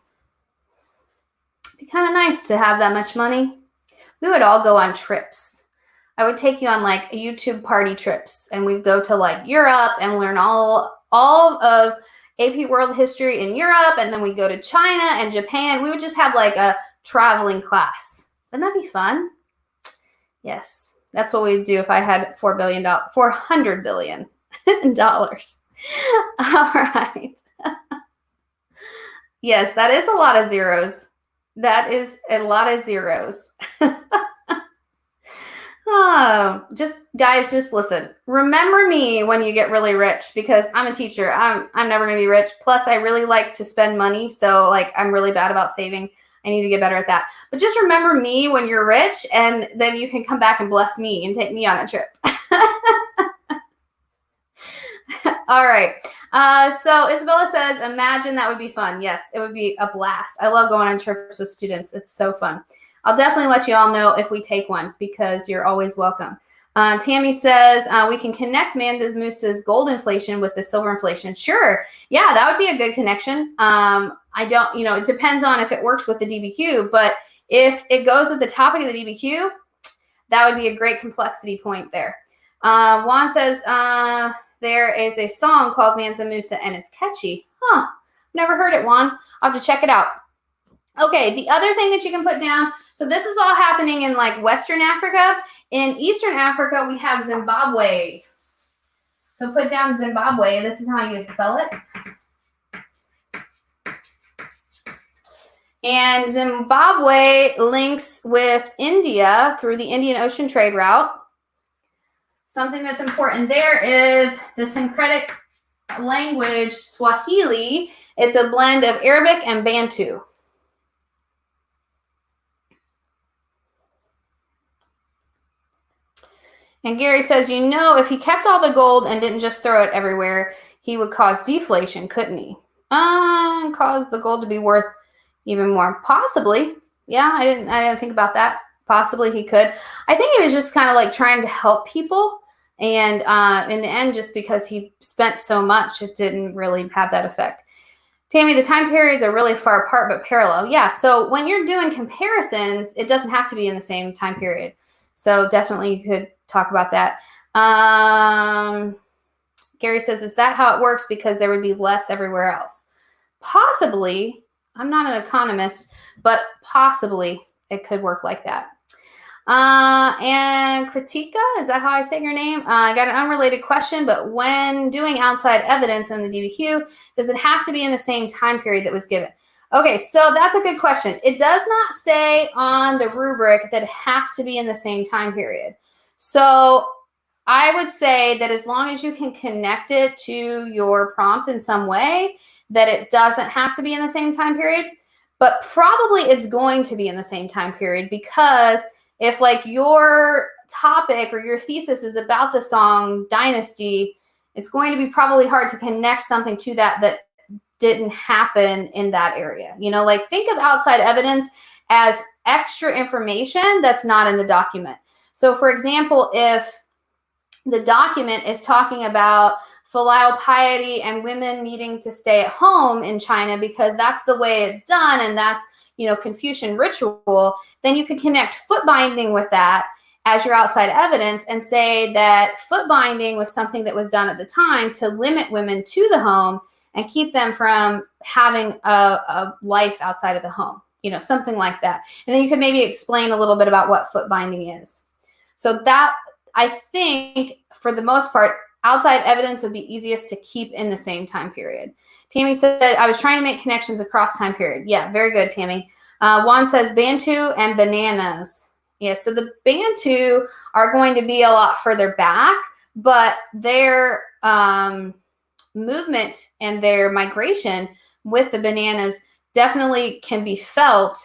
It'd be kind of nice to have that much money. We would all go on trips. I would take you on like YouTube party trips and we'd go to like Europe and learn all of AP World History in Europe, and then we go to China and Japan. We would just have like a traveling class. Wouldn't that be fun? Yes, that's what we'd do if I had $400 billion. All right. Yes, that is a lot of zeros. That is a lot of zeros. Oh, guys, just listen. Remember me when you get really rich because I'm a teacher. I'm never going to be rich. Plus, I really like to spend money. So, like, I'm really bad about saving. I need to get better at that. But just remember me when you're rich, and then you can come back and bless me and take me on a trip. All right. So Isabella says, imagine that would be fun. Yes, it would be a blast. I love going on trips with students. It's so fun. I'll definitely let you all know if we take one because you're always welcome. Tammy says, we can connect Mansa Musa's gold inflation with the silver inflation. Sure. Yeah, that would be a good connection. It depends on if it works with the DBQ, but if it goes with the topic of the DBQ, that would be a great complexity point there. Juan says, there is a song called Mansa Musa and it's catchy. Huh. Never heard it, Juan. I'll have to check it out. Okay, the other thing that you can put down, so this is all happening in like Western Africa. In Eastern Africa, we have Zimbabwe. So put down Zimbabwe. This is how you spell it. And Zimbabwe links with India through the Indian Ocean trade route. Something that's important there is the syncretic language Swahili. It's a blend of Arabic and Bantu. And Gary says, if he kept all the gold and didn't just throw it everywhere, he would cause deflation, couldn't he? Cause the gold to be worth even more. Possibly. Yeah, I didn't think about that. Possibly he could. I think he was just kind of like trying to help people. And in the end, just because he spent so much, it didn't really have that effect. Tammy, the time periods are really far apart but parallel. Yeah, so when you're doing comparisons, it doesn't have to be in the same time period. So definitely you could talk about that. Gary says, is that how it works? Because there would be less everywhere else. Possibly. I'm not an economist, but possibly it could work like that. And Kritika, is that how I say your name? I got an unrelated question, but when doing outside evidence in the DBQ, does it have to be in the same time period that was given? Okay, so that's a good question. It does not say on the rubric that it has to be in the same time period. So I would say that as long as you can connect it to your prompt in some way, that it doesn't have to be in the same time period, but probably it's going to be in the same time period, because if like your topic or your thesis is about the Song Dynasty, it's going to be probably hard to connect something to that didn't happen in that area. You know, like think of outside evidence as extra information that's not in the document. So for example, if the document is talking about filial piety and women needing to stay at home in China because that's the way it's done and that's, you know, Confucian ritual, then you could connect foot binding with that as your outside evidence and say that foot binding was something that was done at the time to limit women to the home and keep them from having a life outside of the home, you know, something like that. And then you could maybe explain a little bit about what foot binding is. So that, I think, for the most part, outside evidence would be easiest to keep in the same time period. Tammy said, I was trying to make connections across time period. Yeah, very good, Tammy. Juan says Bantu and bananas. Yeah, so the Bantu are going to be a lot further back, but their movement and their migration with the bananas definitely can be felt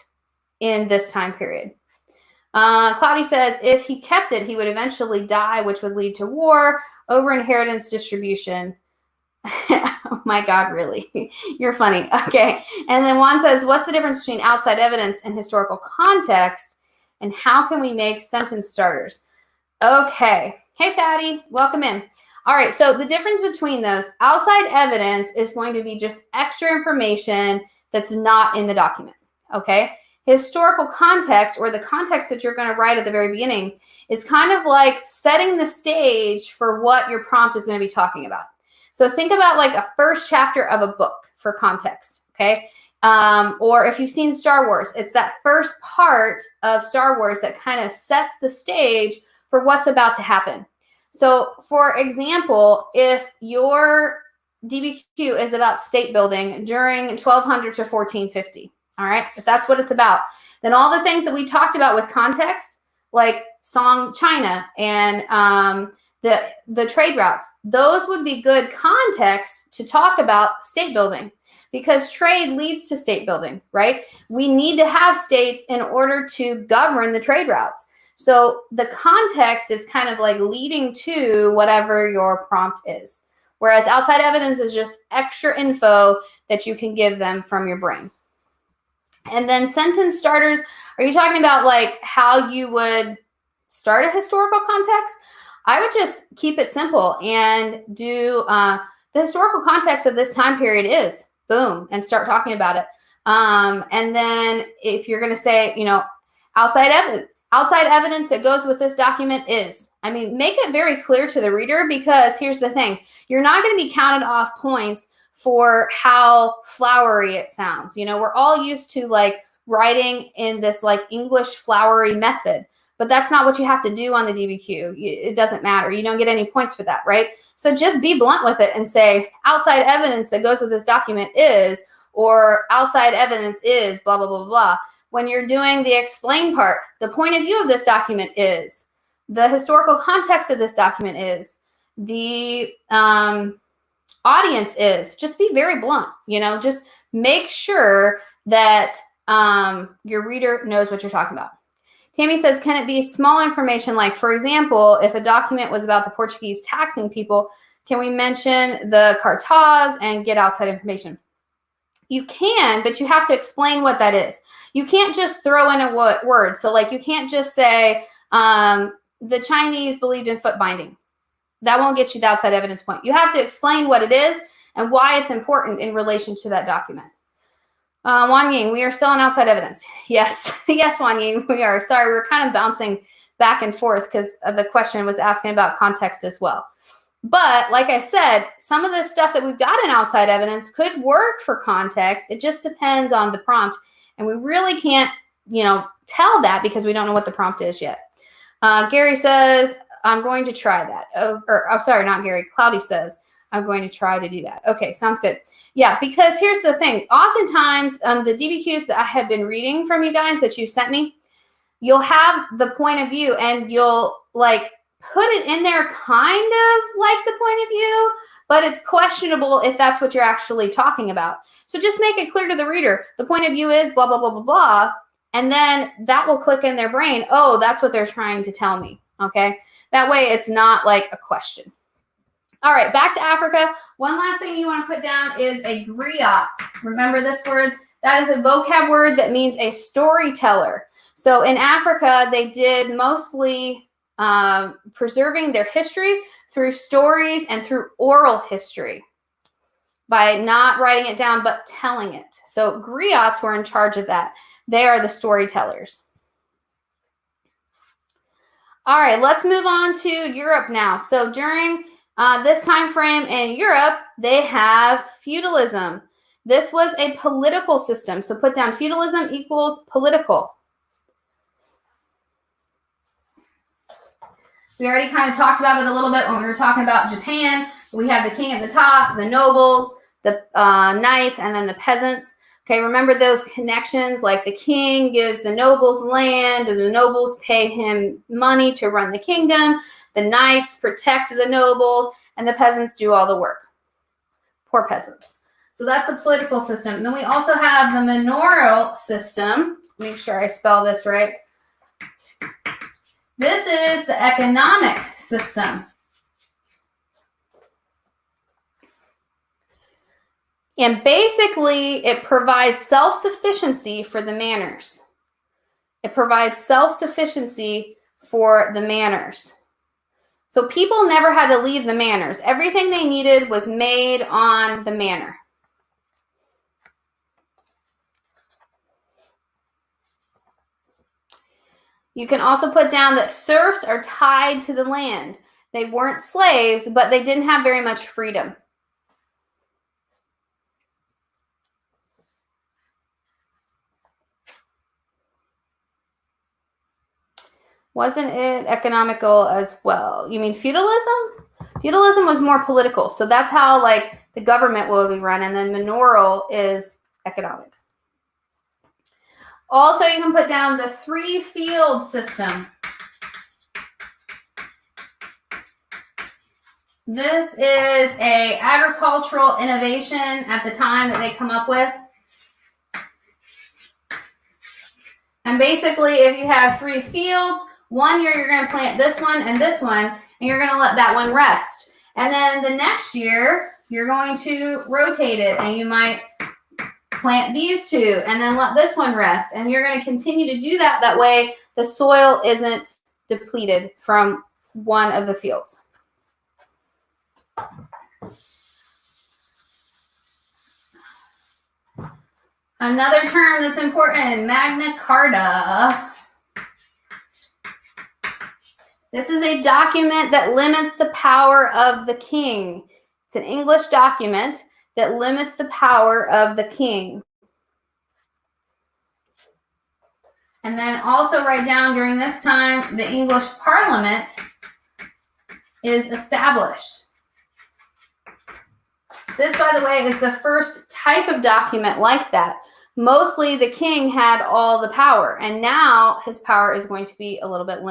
in this time period. Cloudy says, if he kept it, he would eventually die, which would lead to war over inheritance distribution. Oh my God, really? You're funny. Okay. And then Juan says, what's the difference between outside evidence and historical context? And how can we make sentence starters? Okay. Hey, Fatty, welcome in. All right. So the difference between those, outside evidence is going to be just extra information that's not in the document. Okay. Historical context, or the context that you're going to write at the very beginning, is kind of like setting the stage for what your prompt is going to be talking about. So think about like a first chapter of a book for context, okay? Or if you've seen Star Wars, it's that first part of Star Wars that kind of sets the stage for what's about to happen. So for example, if your DBQ is about state building during 1200 to 1450, all right, if that's what it's about, then all the things that we talked about with context, like Song China and the trade routes, those would be good context to talk about state building, because trade leads to state building, right? We need to have states in order to govern the trade routes. So the context is kind of like leading to whatever your prompt is, whereas outside evidence is just extra info that you can give them from your brain. And then sentence starters, are you talking about like how you would start a historical context? I would just keep it simple and do the historical context of this time period is, boom, and start talking about it. And then if you're going to say, you know, outside evidence that goes with this document is, I mean, make it very clear to the reader, because here's the thing, you're not going to be counted off points for how flowery it sounds. You know, we're all used to like writing in this like English flowery method, but that's not what you have to do on the DBQ. It doesn't matter. You don't get any points for that, right? So just be blunt with it and say outside evidence that goes with this document is, or outside evidence is blah, blah, blah, blah. When you're doing the explain part, the point of view of this document is, the historical context of this document is, the audience is, just be very blunt, you know, just make sure that your reader knows what you're talking about. Tammy says, can it be small information? Like, for example, if a document was about the Portuguese taxing people, can we mention the cartaz and get outside information? You can, but you have to explain what that is. You can't just throw in a word. So like, you can't just say the Chinese believed in foot binding. That won't get you the outside evidence point. You have to explain what it is and why it's important in relation to that document. Wan Ying, we are still on outside evidence. Yes, yes, Wan Ying, we are. Sorry, we're kind of bouncing back and forth because the question was asking about context as well. But like I said, some of the stuff that we've got in outside evidence could work for context. It just depends on the prompt. And we really can't, tell that because we don't know what the prompt is yet. Gary says, I'm going to try that. Sorry, not Gary. Cloudy says, I'm going to try to do that. Okay, sounds good. Yeah, because here's the thing. Oftentimes, the DBQs that I have been reading from you guys that you sent me, you'll have the point of view and you'll put it in there kind of like the point of view, but it's questionable if that's what you're actually talking about. So just make it clear to the reader. The point of view is blah, blah, blah, blah, blah. And then that will click in their brain. Oh, that's what they're trying to tell me. Okay. That way it's not like a question. All right. Back to Africa. One last thing you want to put down is a griot. Remember this word? That is a vocab word that means a storyteller. So in Africa, they did mostly preserving their history through stories and through oral history by not writing it down, but telling it. So griots were in charge of that. They are the storytellers. All right, let's move on to Europe now. So during this time frame in Europe, they have feudalism. This was a political system. So put down feudalism equals political. We already kind of talked about it a little bit when we were talking about Japan. We have the king at the top, the nobles, the knights, and then the peasants. Okay, remember those connections, like the king gives the nobles land, and the nobles pay him money to run the kingdom. The knights protect the nobles, and the peasants do all the work. Poor peasants. So that's the political system. And then we also have the manorial system. Make sure I spell this right. This is the economic system. And basically, it provides self-sufficiency for the manors. It provides self-sufficiency for the manors. So people never had to leave the manors. Everything they needed was made on the manor. You can also put down that serfs are tied to the land. They weren't slaves, but they didn't have very much freedom. Wasn't it economical as well? You mean feudalism? Feudalism was more political. So that's how the government will be run. And then manorial is economic. Also, you can put down the three-field system. This is an agricultural innovation at the time that they come up with. And basically, if you have 3 fields, one year you're going to plant this one, and you're going to let that one rest. And then the next year, you're going to rotate it, and you might plant these 2 and then let this one rest. And you're going to continue to do that. That way the soil isn't depleted from one of the fields. Another term that's important, Magna Carta. This is a document that limits the power of the king. It's an English document that limits the power of the king. And then also write down during this time, the English Parliament is established. This, by the way, is the first type of document like that. Mostly the king had all the power, and now his power is going to be a little bit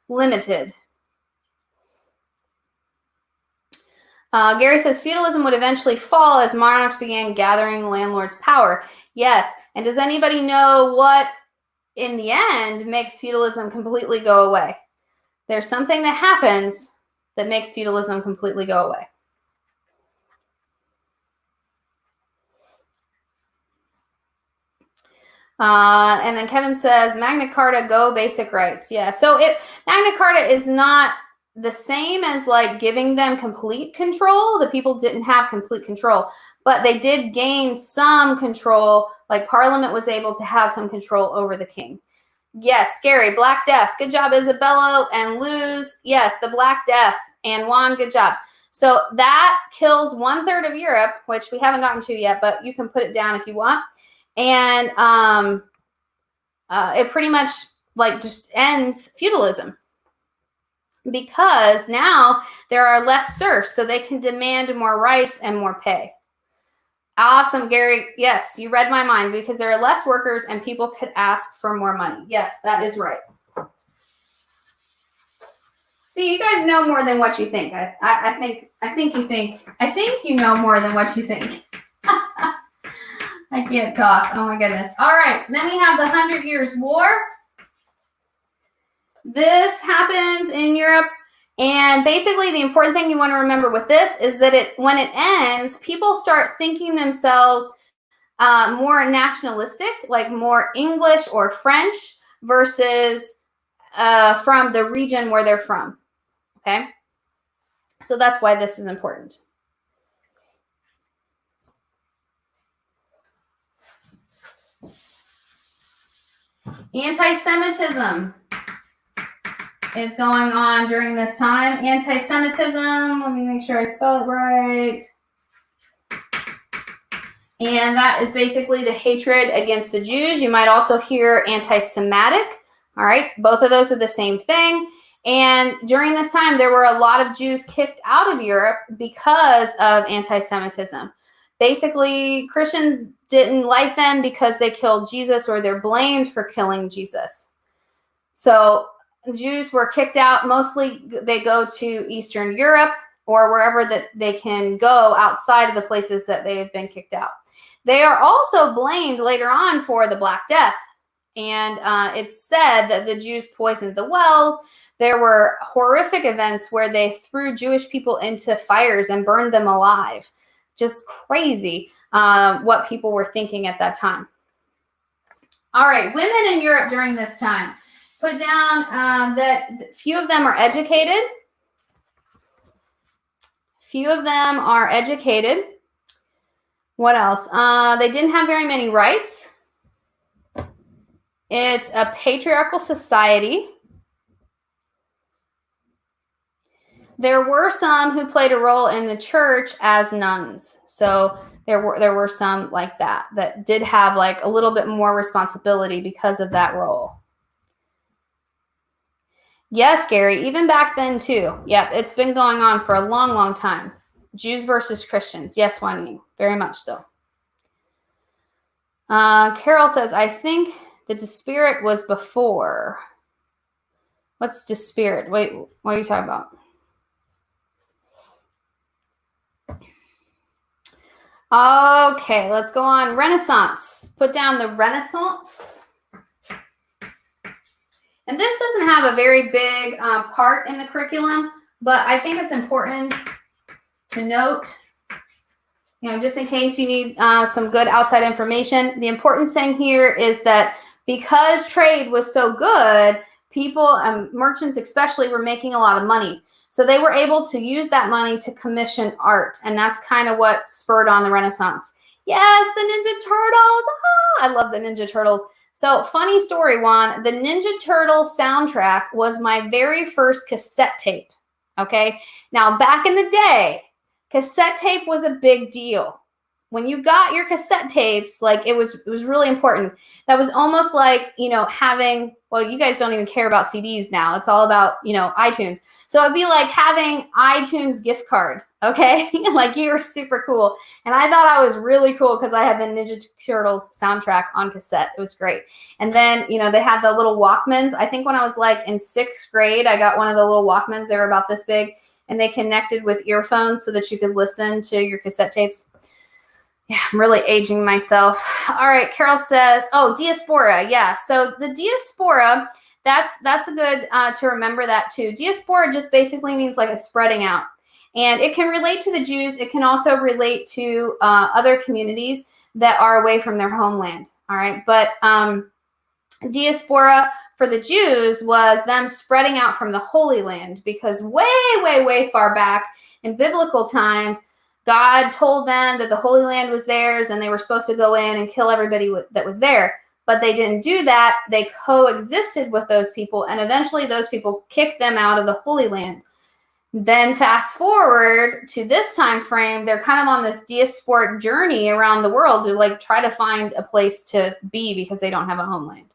limited. Gary says feudalism would eventually fall as monarchs began gathering the landlord's power. Yes, and does anybody know what, in the end, makes feudalism completely go away? There's something that happens that makes feudalism completely go away. And then Kevin says, Magna Carta, go basic rights. Yeah, so Magna Carta is not the same as giving them complete control. The people didn't have complete control, but they did gain some control. Parliament was able to have some control over the king. Yes, scary. Black Death. Good job, Isabella and Luz. Yes, the Black Death. And Juan, good job. So that kills 1/3 of Europe, which we haven't gotten to yet, but you can put it down if you want. And it pretty much like just ends feudalism, because now there are less serfs, so they can demand more rights and more pay. Awesome, Gary. Yes, you read my mind, because there are less workers and people could ask for more money. Yes, that is right. See, you guys know more than what you think. I think you know more than what you think. I can't talk. Oh my goodness. All right, then we have the 100 Years' War. This happens in Europe, and basically the important thing you want to remember with this is that when it ends, people start thinking themselves more nationalistic, like more English or French versus from the region where they're from. Okay, so that's why this is important. Anti-Semitism is going on during this time. Anti-Semitism, let me make sure I spell it right. And that is basically the hatred against the Jews. You might also hear anti-Semitic. All right, both of those are the same thing. And during this time, there were a lot of Jews kicked out of Europe because of anti-Semitism. Basically, Christians didn't like them because they killed Jesus, or they're blamed for killing Jesus. So Jews were kicked out. Mostly they go to Eastern Europe or wherever that they can go outside of the places that they have been kicked out. They are also blamed later on for the Black Death. And it's said that the Jews poisoned the wells. There were horrific events where they threw Jewish people into fires and burned them alive. Just crazy what people were thinking at that time. All right, women in Europe during this time. Put down that few of them are educated. Few of them are educated. What else? They didn't have very many rights. It's a patriarchal society. There were some who played a role in the church as nuns. So there were some like that did have like a little bit more responsibility because of that role. Yes, Gary, even back then too. Yep, it's been going on for a long, long time. Jews versus Christians. Yes, Juan, very much so. Carol says, I think the Spirit was before. What's Spirit? Wait, what are you talking about? Okay, let's go on. Renaissance. Put down the Renaissance. And this doesn't have a very big part in the curriculum, but I think it's important to note, just in case you need some good outside information. The important thing here is that because trade was so good, people, merchants especially, were making a lot of money. So they were able to use that money to commission art. And that's kind of what spurred on the Renaissance. Yes, the Ninja Turtles. I love the Ninja Turtles. So funny story, Juan, the Ninja Turtle soundtrack was my very first cassette tape. Okay. Now, back in the day, cassette tape was a big deal. When you got your cassette tapes, like it was really important. That was almost like, having, well, you guys don't even care about CDs now. It's all about, iTunes. So it'd be like having iTunes gift card. Okay. Like you were super cool. And I thought I was really cool because I had the Ninja Turtles soundtrack on cassette. It was great. And then, they had the little Walkmans. I think when I was like in 6th grade, I got one of the little Walkmans. They were about this big, and they connected with earphones so that you could listen to your cassette tapes. Yeah, I'm really aging myself. All right, Carol says, diaspora. Yeah, so the diaspora, that's a good to remember that too. Diaspora just basically means like a spreading out. And it can relate to the Jews. It can also relate to other communities that are away from their homeland. All right, but diaspora for the Jews was them spreading out from the Holy Land, because way, way, way far back in biblical times, God told them that the Holy Land was theirs and they were supposed to go in and kill everybody that was there. but they didn't do that. They coexisted with those people, and eventually those people kicked them out of the Holy Land. Then fast forward to this time frame, they're kind of on this diasporic journey around the world to like try to find a place to be because they don't have a homeland.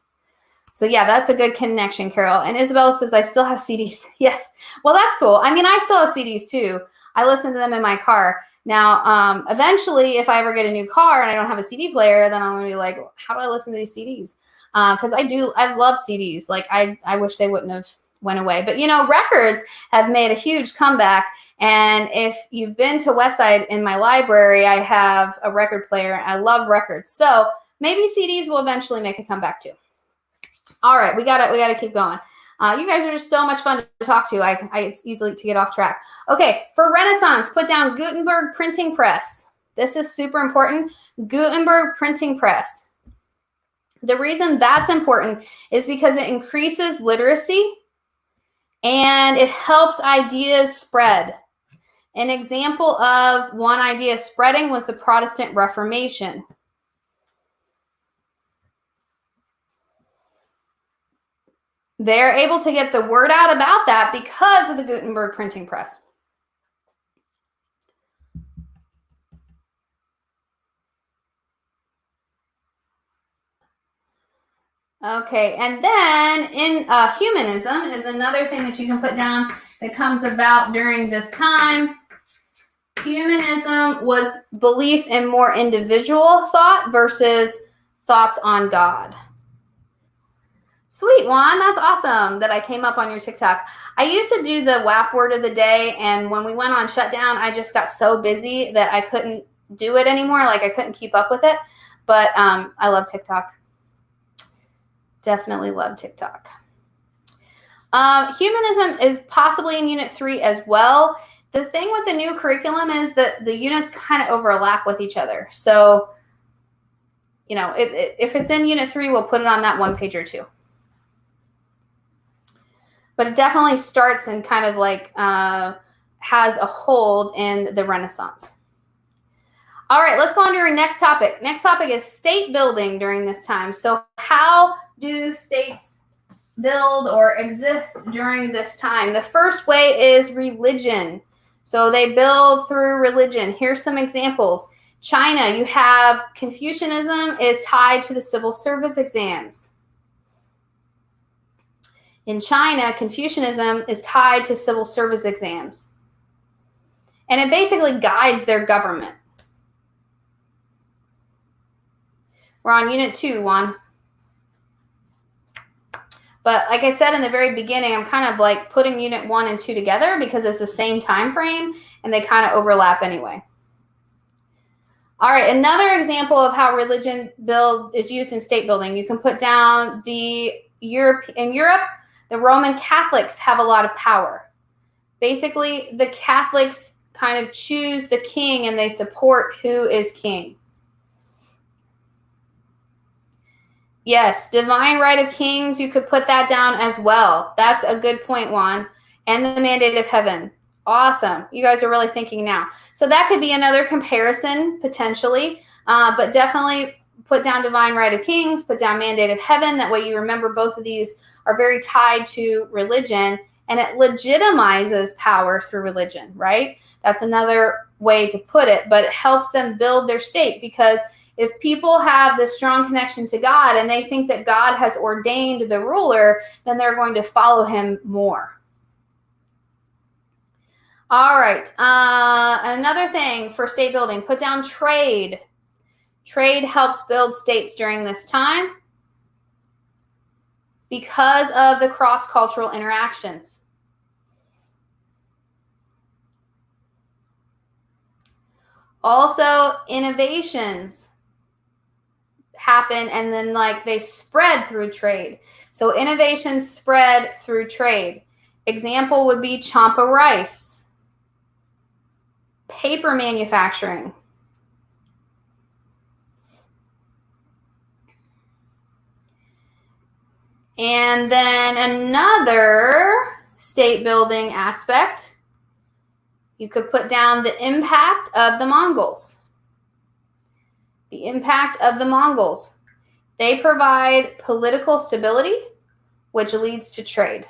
So yeah, that's a good connection, Carol. And Isabella says, I still have CDs. Yes. Well, that's cool. I mean, I still have CDs too. I listen to them in my car. Now, eventually, if I ever get a new car and I don't have a CD player, then I'm going to be like, how do I listen to these CDs? Because I love CDs. Like, I wish they wouldn't have went away. But, you know, records have made a huge comeback. And if you've been to Westside in my library, I have a record player. I love records. So maybe CDs will eventually make a comeback too. All right, we gotta keep going. You guys are just so much fun to talk to. It's easy to get off track. Okay, for Renaissance, put down Gutenberg printing press. This is super important. Gutenberg printing press. The reason that's important is because it increases literacy and it helps ideas spread. An example of one idea spreading was the Protestant Reformation. They're able to get the word out about that because of the Gutenberg printing press. Okay, and then in humanism is another thing that you can put down that comes about during this time. Humanism was belief in more individual thought versus thoughts on God. Sweet, Juan. That's awesome that I came up on your TikTok. I used to do the WHAP word of the day, and when we went on shutdown, I just got so busy that I couldn't do it anymore. Like, I couldn't keep up with it. But I love TikTok. Definitely love TikTok. Humanism is possibly in Unit 3 as well. The thing with the new curriculum is that the units kind of overlap with each other. So, you know, if it's in Unit 3, we'll put it on that one page or two. But it definitely starts and kind of like has a hold in the Renaissance. All right, let's go on to our next topic. Next topic is state building during this time. So how do states build or exist during this time? The first way is religion. So they build through religion. Here's some examples. China, you have Confucianism is tied to the civil service exams. In China, Confucianism is tied to civil service exams. And it basically guides their government. We're on Unit 2, Juan. But like I said in the very beginning, I'm kind of like putting Unit 1 and 2 together because it's the same time frame and they kind of overlap anyway. All right, another example of how religion is used in state building. You can put down in Europe, the Roman Catholics have a lot of power. Basically, the Catholics kind of choose the king and they support who is king. Yes, divine right of kings, you could put that down as well. That's a good point, Juan. And the mandate of heaven. Awesome. You guys are really thinking now. So that could be another comparison, potentially. But definitely put down divine right of kings, put down mandate of heaven. That way you remember both of these are very tied to religion. And it legitimizes power through religion, right? That's another way to put it. But it helps them build their state because if people have this strong connection to God and they think that God has ordained the ruler, then they're going to follow him more. All right. Another thing for state building, put down trade. Trade helps build states during this time because of the cross-cultural interactions. Also, innovations happen and then like they spread through trade. So innovations spread through trade. Example would be champa rice, paper manufacturing. And then another state building aspect, you could put down the impact of the Mongols. The impact of the Mongols. They provide political stability, which leads to trade.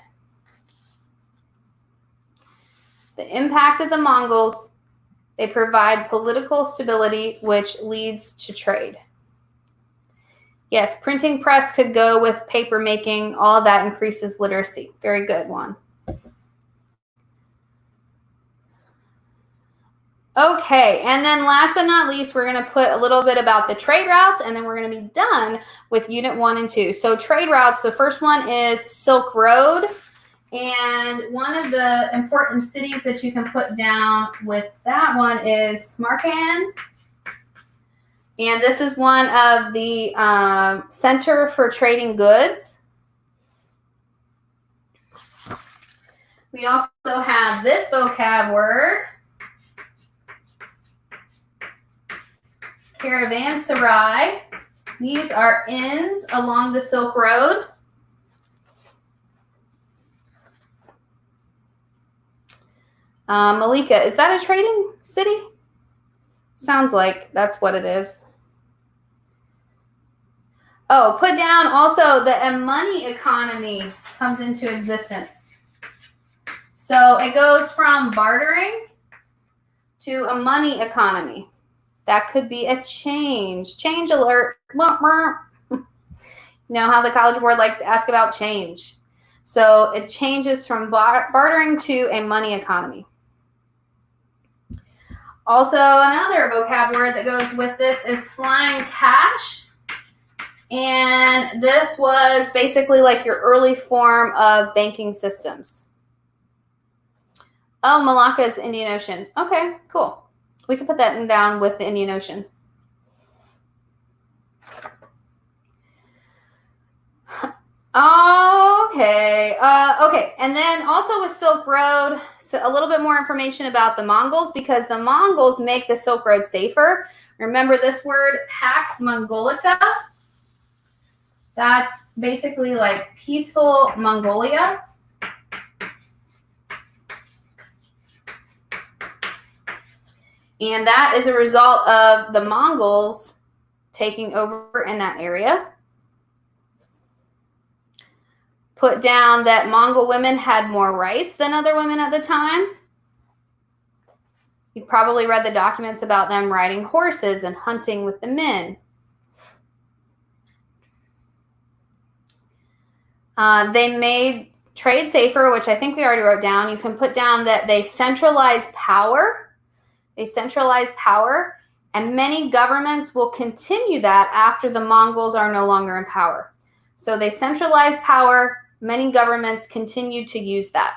The impact of the Mongols, they provide political stability, which leads to trade. Yes, printing press could go with paper making. All of that increases literacy. Very good one. Okay, and then last but not least, we're going to put a little bit about the trade routes, and then we're going to be done with Unit 1 and 2. So trade routes, the first one is Silk Road. And one of the important cities that you can put down with that one is Samarkand. And this is one of the Center for Trading Goods. We also have this vocab word, caravanserai. These are inns along the Silk Road. Malika, is that a trading city? Sounds like that's what it is. Oh, put down also the money economy comes into existence. So it goes from bartering to a money economy. That could be a change. Change alert. You know how the College Board likes to ask about change. So it changes from bartering to a money economy. Also, another vocab word that goes with this is flying cash. And this was basically like your early form of banking systems. Oh, Malacca is Indian Ocean. Okay, cool. We can put that down with the Indian Ocean. Okay. Okay. And then also with Silk Road, so a little bit more information about the Mongols, because the Mongols make the Silk Road safer. Remember this word, Pax Mongolica. That's basically like peaceful Mongolia. And that is a result of the Mongols taking over in that area. Put down that Mongol women had more rights than other women at the time. You probably read the documents about them riding horses and hunting with the men. They made trade safer, which I think we already wrote down. You can put down that they centralized power. They centralized power, and many governments will continue that after the Mongols are no longer in power. So they centralized power. Many governments continue to use that.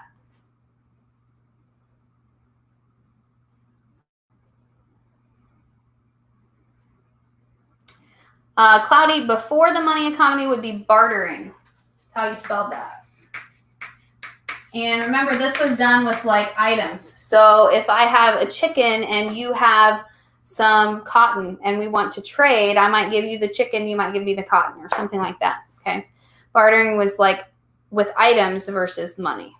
Cloudy, before the money economy would be bartering. That's how you spelled that. And remember, this was done with like items. So if I have a chicken and you have some cotton and we want to trade, I might give you the chicken, you might give me the cotton or something like that. Okay. Bartering was like with items versus money.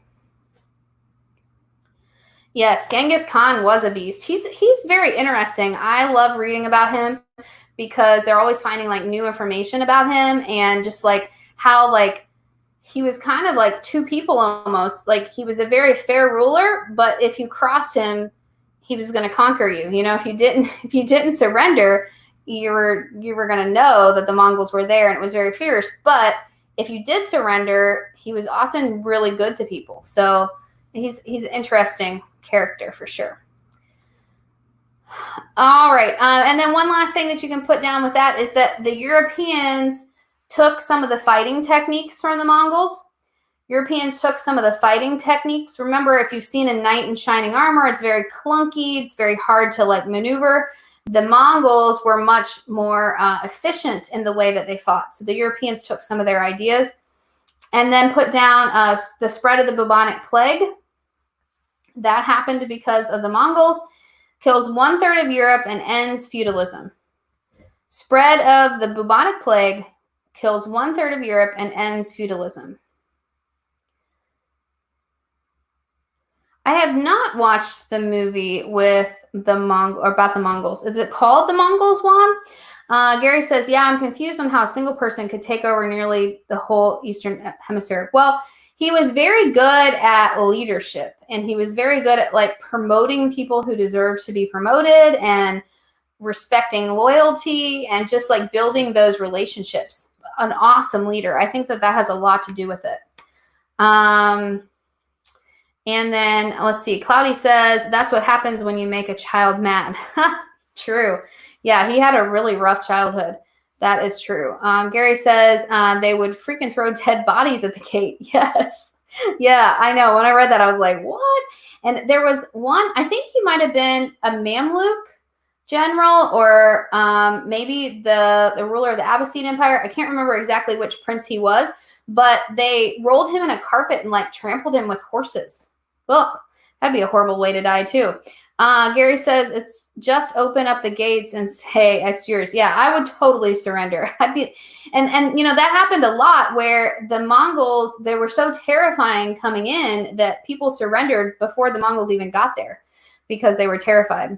Yes, Genghis Khan was a beast. He's very interesting. I love reading about him because they're always finding like new information about him, and just like how like he was kind of like two people almost. Like he was a very fair ruler, but if you crossed him, he was going to conquer you. You know, if you didn't surrender, you were going to know that the Mongols were there and it was very fierce. But if you did surrender, he was often really good to people. So he's an interesting character for sure. All right. And then one last thing that you can put down with that is that the Europeans took some of the fighting techniques from the Mongols. Europeans took some of the fighting techniques. Remember, if you've seen a knight in shining armor, it's very clunky. It's very hard to like maneuver. The Mongols were much more efficient in the way that they fought. So the Europeans took some of their ideas and then put down the spread of the bubonic plague. That happened because of the Mongols. Kills 1/3 of Europe and ends feudalism. Spread of the bubonic plague kills 1/3 of Europe and ends feudalism. I have not watched the movie with the about the Mongols. Is it called The Mongols, Juan? Gary says, yeah, I'm confused on how a single person could take over nearly the whole Eastern Hemisphere. Well, he was very good at leadership, and he was very good at like promoting people who deserve to be promoted and respecting loyalty and just like building those relationships. An awesome leader. I think that has a lot to do with it. And then let's see. Cloudy says, that's what happens when you make a child mad. True. Yeah, he had a really rough childhood. That is true. Gary says they would freaking throw dead bodies at the gate. Yes. Yeah, I know. When I read that, I was like, what? And there was one, I think he might have been a Mamluk general, or maybe the ruler of the Abbasid Empire. I can't remember exactly which prince he was, but they rolled him in a carpet and like trampled him with horses. Ugh, that'd be a horrible way to die too. Gary says it's just open up the gates and say it's yours. Yeah, I would totally surrender. I'd be, and you know, that happened a lot where the Mongols, they were so terrifying coming in that people surrendered before the Mongols even got there because they were terrified.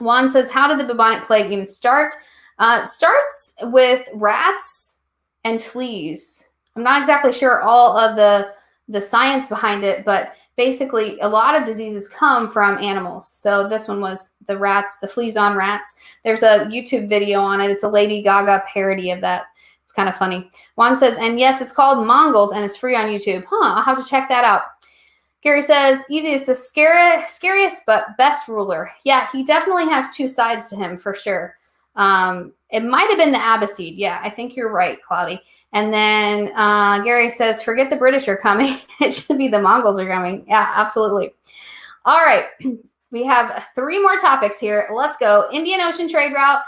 Juan says, how did the bubonic plague even start? It starts with rats and fleas. I'm not exactly sure all of the science behind it, but basically a lot of diseases come from animals. So this one was the rats, the fleas on rats. There's a YouTube video on it. It's a Lady Gaga parody of that. It's kind of funny. Juan says, and yes, it's called Mongols and it's free on YouTube. I'll have to check that out. Gary says, easiest, the scariest, but best ruler. Yeah, he definitely has two sides to him for sure. It might have been the Abbasid. Yeah, I think you're right, Cloudy. And then Gary says, forget the British are coming. It should be the Mongols are coming. Yeah, absolutely. All right. We have 3 more topics here. Let's go. Indian Ocean trade route.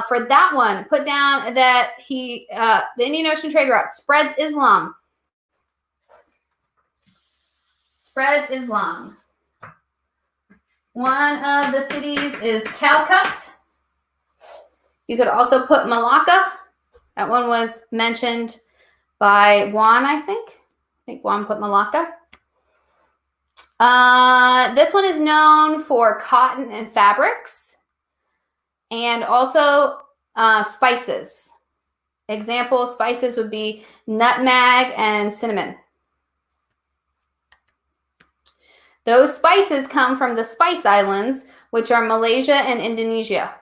For that one, put down that the Indian Ocean trade route spreads Islam. Spreads Islam. One of the cities is Calicut. You could also put Malacca. That one was mentioned by Juan, I think. I think Juan put Malacca. This one is known for cotton and fabrics, and also spices. Example spices would be nutmeg and cinnamon. Those spices come from the Spice Islands, which are Malaysia and Indonesia.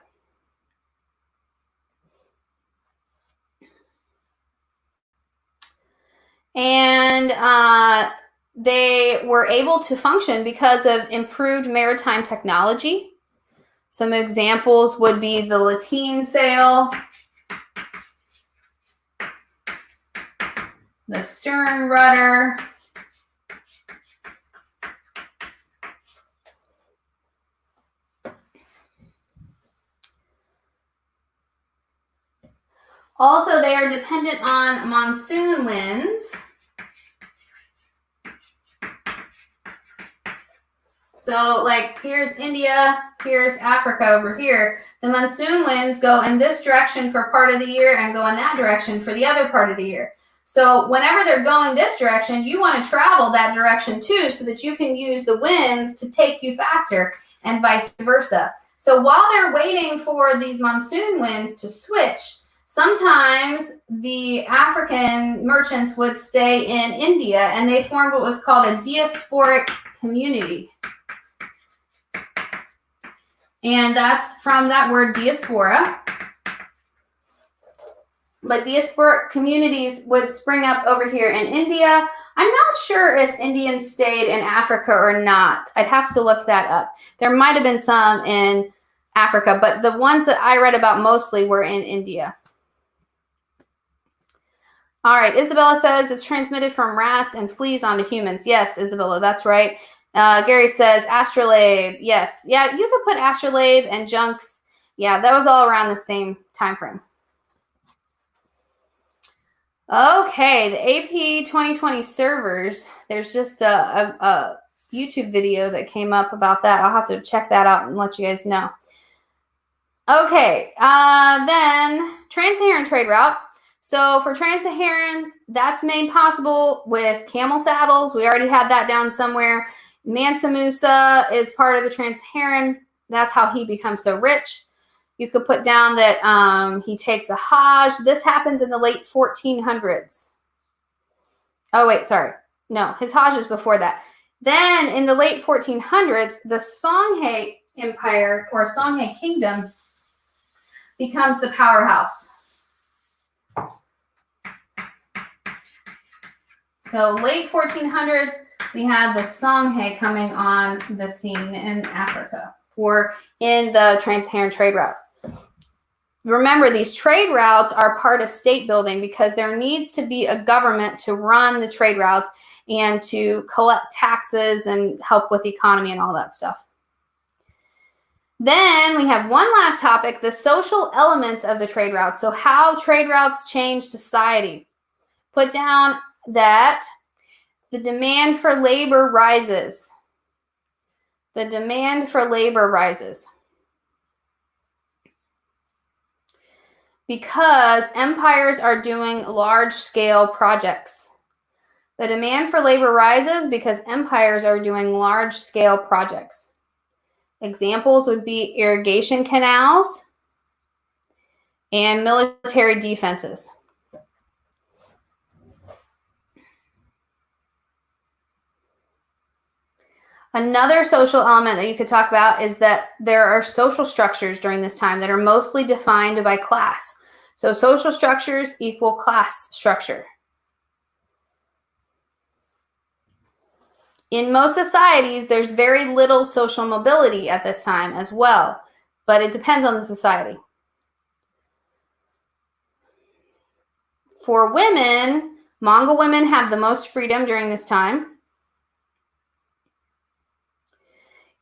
And they were able to function because of improved maritime technology. Some examples would be the lateen sail, the stern rudder, also, they are dependent on monsoon winds. So, like, here's India, here's Africa over here. The monsoon winds go in this direction for part of the year and go in that direction for the other part of the year. So, whenever they're going this direction, you want to travel that direction too so that you can use the winds to take you faster and vice versa. So, while they're waiting for these monsoon winds to switch, sometimes the African merchants would stay in India and they formed what was called a diasporic community. And that's from that word diaspora. But diasporic communities would spring up over here in India. I'm not sure if Indians stayed in Africa or not. I'd have to look that up. There might have been some in Africa, but the ones that I read about mostly were in India. All right, Isabella says it's transmitted from rats and fleas onto humans. Yes, Isabella, that's right. Gary says astrolabe. Yes. Yeah, you could put astrolabe and junks. Yeah, that was all around the same time frame. Okay, the AP 2020 servers. There's just a YouTube video that came up about that. I'll have to check that out and let you guys know. Okay, then Trans-Saharan trade route. So for Trans-Saharan, that's made possible with camel saddles. We already had that down somewhere. Mansa Musa is part of the Trans-Saharan. That's how he becomes so rich. You could put down that he takes a Hajj. This happens in the late 1400s. Oh, wait, sorry. No, his Hajj is before that. Then in the late 1400s, the Songhai Empire or Songhai Kingdom becomes the powerhouse. So late 1400s, we had the Songhai coming on the scene in Africa or in the trans-Saharan trade route. Remember, these trade routes are part of state building because there needs to be a government to run the trade routes and to collect taxes and help with the economy and all that stuff. Then we have one last topic, the social elements of the trade routes. So how trade routes change society. Put down that the demand for labor rises. The demand for labor rises. Because empires are doing large-scale projects. The demand for labor rises because empires are doing large-scale projects. Examples would be irrigation canals and military defenses. Another social element that you could talk about is that there are social structures during this time that are mostly defined by class. So social structures equal class structure. In most societies, there's very little social mobility at this time as well, but it depends on the society. For women, Mongol women have the most freedom during this time.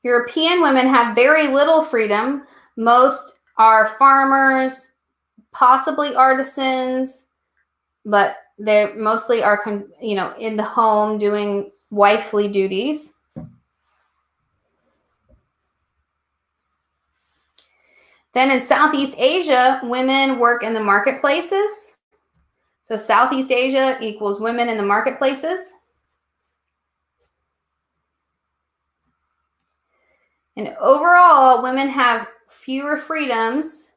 European women have very little freedom. Most are farmers, possibly artisans, but they mostly are, in the home doing wifely duties. Then in Southeast Asia, women work in the marketplaces. So Southeast Asia equals women in the marketplaces. And overall, women have fewer freedoms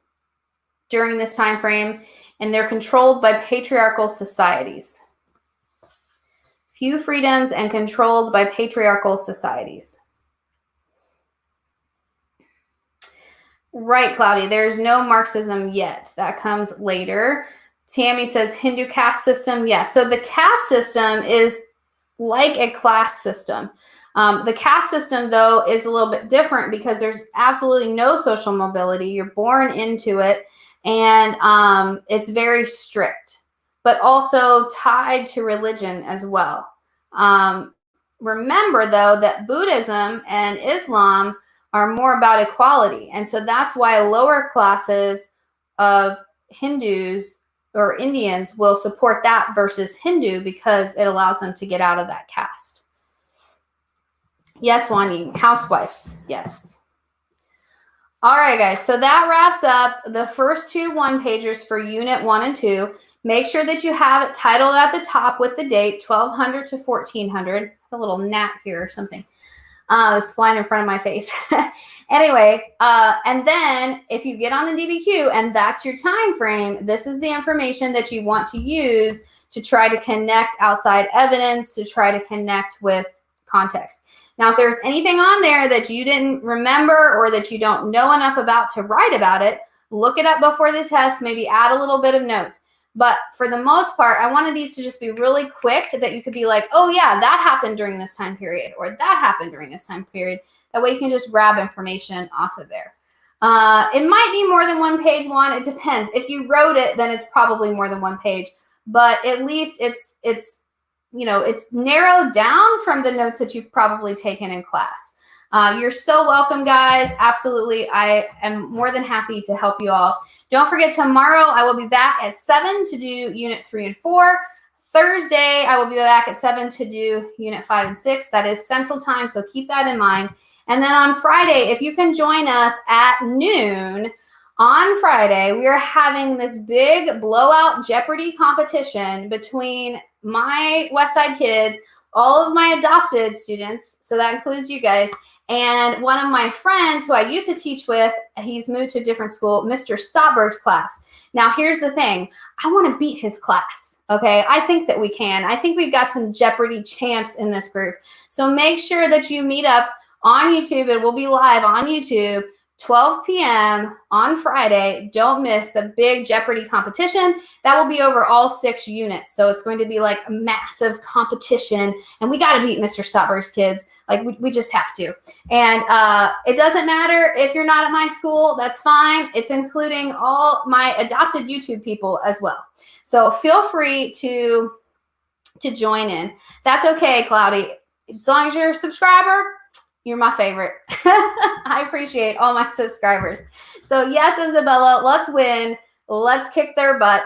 during this time frame, and they're controlled by patriarchal societies. Few freedoms and controlled by patriarchal societies. Right, Cloudy, there's no Marxism yet. That comes later. Tammy says Hindu caste system. Yes, so the caste system is like a class system. The caste system, though, is a little bit different because there's absolutely no social mobility. You're born into it, and it's very strict, but also tied to religion as well. Remember, though, that Buddhism and Islam are more about equality, and so that's why lower classes of Hindus or Indians will support that versus Hindu because it allows them to get out of that caste. Yes, Wani, housewives, yes. All right, guys, so that wraps up the first two one-pagers for Unit 1 and 2. Make sure that you have it titled at the top with the date, 1200 to 1400. A little gnat here or something. It's flying in front of my face. Anyway, and then if you get on the DBQ and that's your time frame, this is the information that you want to use to try to connect outside evidence, to try to connect with context. Now, if there's anything on there that you didn't remember or that you don't know enough about to write about it, look it up before the test, maybe add a little bit of notes. But for the most part, I wanted these to just be really quick that you could be like, oh yeah, that happened during this time period, or that happened during this time period. That way you can just grab information off of there. It might be more than one page, Juan. It depends. If you wrote it, then it's probably more than one page. But at least it's narrowed down from the notes that you've probably taken in class. You're so welcome, guys. Absolutely. I am more than happy to help you all. Don't forget, tomorrow I will be back at 7 to do Unit 3 and 4. Thursday, I will be back at 7 to do Unit 5 and 6. That is Central Time, so keep that in mind. And then on Friday, if you can join us at noon, on Friday, we are having this big blowout Jeopardy competition between my Westside kids, all of my adopted students, so that includes you guys, And one of my friends who I used to teach with, he's moved to a different school, Mr. Stopberg's class. Now, here's the thing. I want to beat his class, okay? I think that we can. I think we've got some Jeopardy champs in this group. So make sure that you meet up on YouTube. It will be live on YouTube, 12 p.m. on Friday. Don't miss the big Jeopardy competition. That will be over all 6 units. So it's going to be like a massive competition. And we got to beat Mr. Stopberg's kids. Like, we just have to. And it doesn't matter if you're not at my school. That's fine. It's including all my adopted YouTube people as well. So feel free to join in. That's okay, Cloudy. As long as you're a subscriber, you're my favorite. I appreciate all my subscribers. So yes, Isabella, let's win. Let's kick their butt.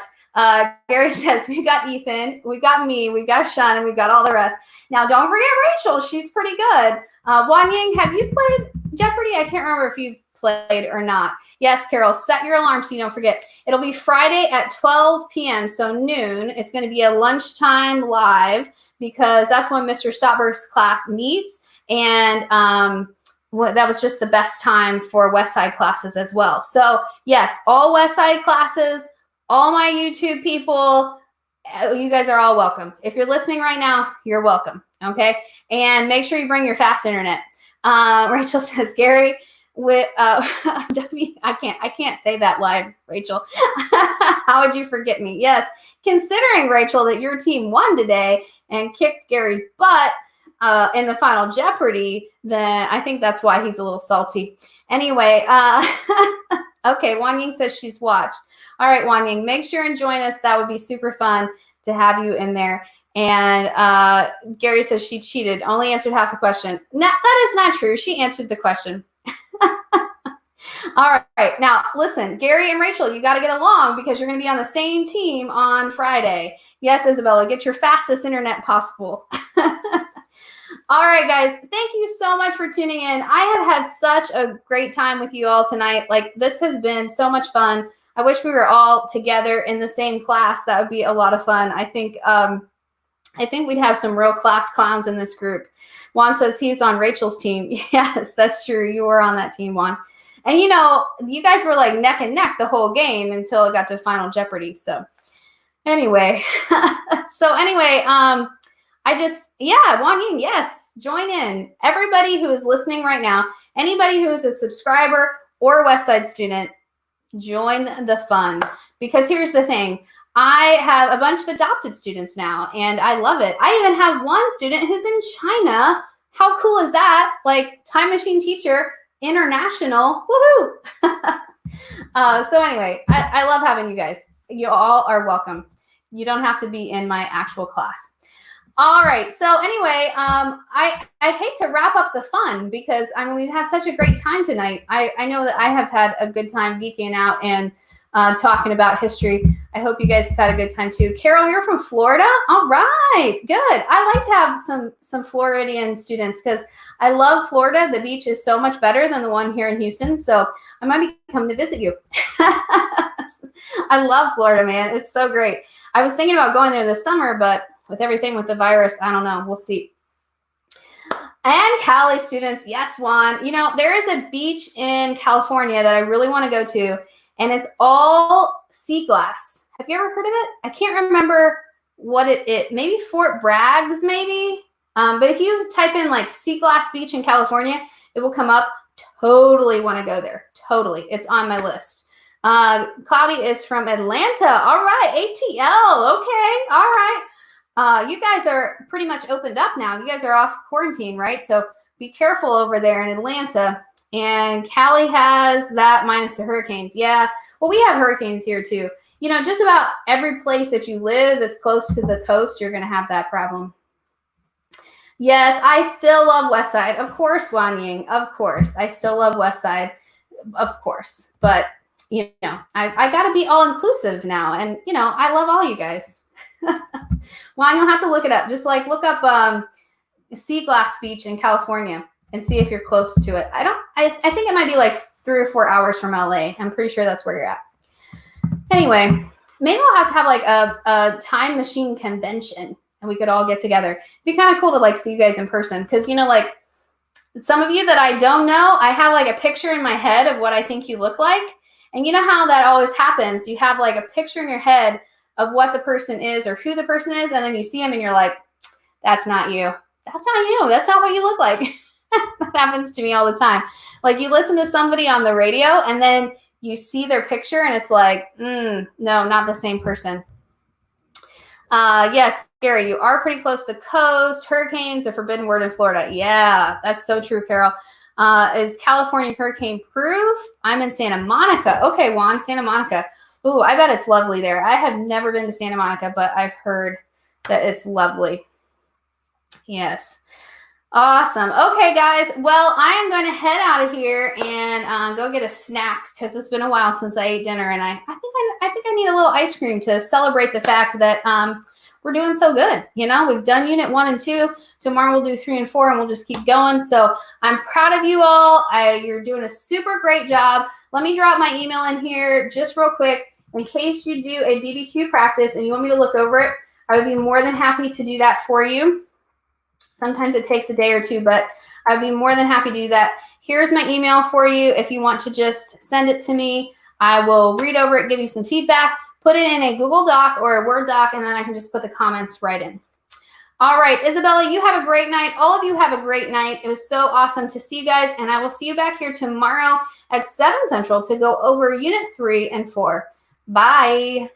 Gary says, we got Ethan, we got me, we got Sean, and we got all the rest. Now, don't forget Rachel. She's pretty good. Wan Ying, have you played Jeopardy? I can't remember if you've played or not. Yes, Carol, set your alarm so you don't forget. It'll be Friday at 12 p.m., so noon. It's going to be a lunchtime live because that's when Mr. Stopberg's class meets. And that was just the best time for West Side classes as well. So yes, all West Side classes, all my YouTube people, you guys are all welcome. If you're listening right now, you're welcome. Okay. And make sure you bring your fast internet. Rachel says, Gary, with I can't say that live, Rachel. How would you forget me? Yes. Considering, Rachel, that your team won today and kicked Gary's butt in the final Jeopardy, then I think that's why he's a little salty. Anyway, okay, Wan Ying says she's watched. All right, Wan Ying, make sure and join us. That would be super fun to have you in there. And Gary says she cheated, only answered half the question. No, that is not true. She answered the question. All right, now listen, Gary and Rachel, you got to get along because you're going to be on the same team on Friday. Yes, Isabella, get your fastest internet possible. All right, guys, thank you so much for tuning in. I have had such a great time with you all tonight. Like, this has been so much fun. I wish we were all together in the same class. That would be a lot of fun. I think we'd have some real class clowns in this group. Juan says he's on Rachel's team. Yes, that's true. You were on that team, Juan. And, you know, you guys were like neck and neck the whole game until it got to Final Jeopardy. So anyway, Wan Ying, yes, join in. Everybody who is listening right now, anybody who is a subscriber or a West Side student, join the fun. Because here's the thing. I have a bunch of adopted students now, and I love it. I even have one student who's in China. How cool is that? Like, time machine teacher, international. Woohoo! So anyway, I love having you guys. You all are welcome. You don't have to be in my actual class. All right. So anyway, I hate to wrap up the fun because, I mean, we've had such a great time tonight. I know that I have had a good time geeking out and talking about history. I hope you guys have had a good time too. Carol, you're from Florida? All right, good. I like to have some Floridian students because I love Florida. The beach is so much better than the one here in Houston. So I might be coming to visit you. I love Florida, man. It's so great. I was thinking about going there this summer, but with everything with the virus, I don't know. We'll see. And Cali students, yes, Juan. You know, there is a beach in California that I really want to go to, and it's all sea glass. Have you ever heard of it? I can't remember what it maybe Fort Bragg's, maybe. But if you type in like sea glass beach in California, it will come up. Totally want to go there. Totally. It's on my list. Cloudy is from Atlanta. All right. ATL. Okay. All right. You guys are pretty much opened up now. You guys are off quarantine, right? So be careful over there in Atlanta. And Cali has that minus the hurricanes. Yeah. Well, we have hurricanes here too. You know, just about every place that you live that's close to the coast, you're going to have that problem. Yes, I still love West Side. Of course, Wan Ying. Of course. I still love West Side. Of course. But, you know, I got to be all-inclusive now. And, you know, I love all you guys. Wan, you'll have to look it up. Just, like, look up Sea Glass Beach in California and see if you're close to it. I think it might be, like, 3 or 4 hours from LA. I'm pretty sure that's where you're at. Anyway, maybe we'll have to have, like, a time machine convention. And we could all get together. It'd be kind of cool to like see you guys in person because, you know, like Some of you that I don't know, I have like a picture in my head of what I think you look like. And you know how that always happens. You have like a picture in your head of what the person is or who the person is, and then you see them and you're like, that's not you. That's not you. That's not what you look like. That happens to me all the time. Like you listen to somebody on the radio and then you see their picture and it's like, no, not the same person. Yes, Gary, you are pretty close to the coast. Hurricanes, the forbidden word in Florida. Yeah, that's so true, Carol. Is California hurricane proof? I'm in Santa Monica. Okay, Juan, Santa Monica. Ooh, I bet it's lovely there. I have never been to Santa Monica, but I've heard that it's lovely. Yes. Awesome. Okay, guys. Well, I am going to head out of here and go get a snack because it's been a while since I ate dinner, and I think I need a little ice cream to celebrate the fact that we're doing so good. You know, we've done Unit 1 and 2. Tomorrow we'll do 3 and 4, and we'll just keep going. So I'm proud of you all. You're doing a super great job. Let me drop my email in here just real quick in case you do a DBQ practice and you want me to look over it. I would be more than happy to do that for you. Sometimes it takes a day or two, but I'd be more than happy to do that. Here's my email for you. If you want to just send it to me, I will read over it, give you some feedback, put it in a Google Doc or a Word doc, and then I can just put the comments right in. All right, Isabella, you have a great night. All of you have a great night. It was so awesome to see you guys, and I will see you back here tomorrow at 7 Central to go over Unit 3 and 4. Bye.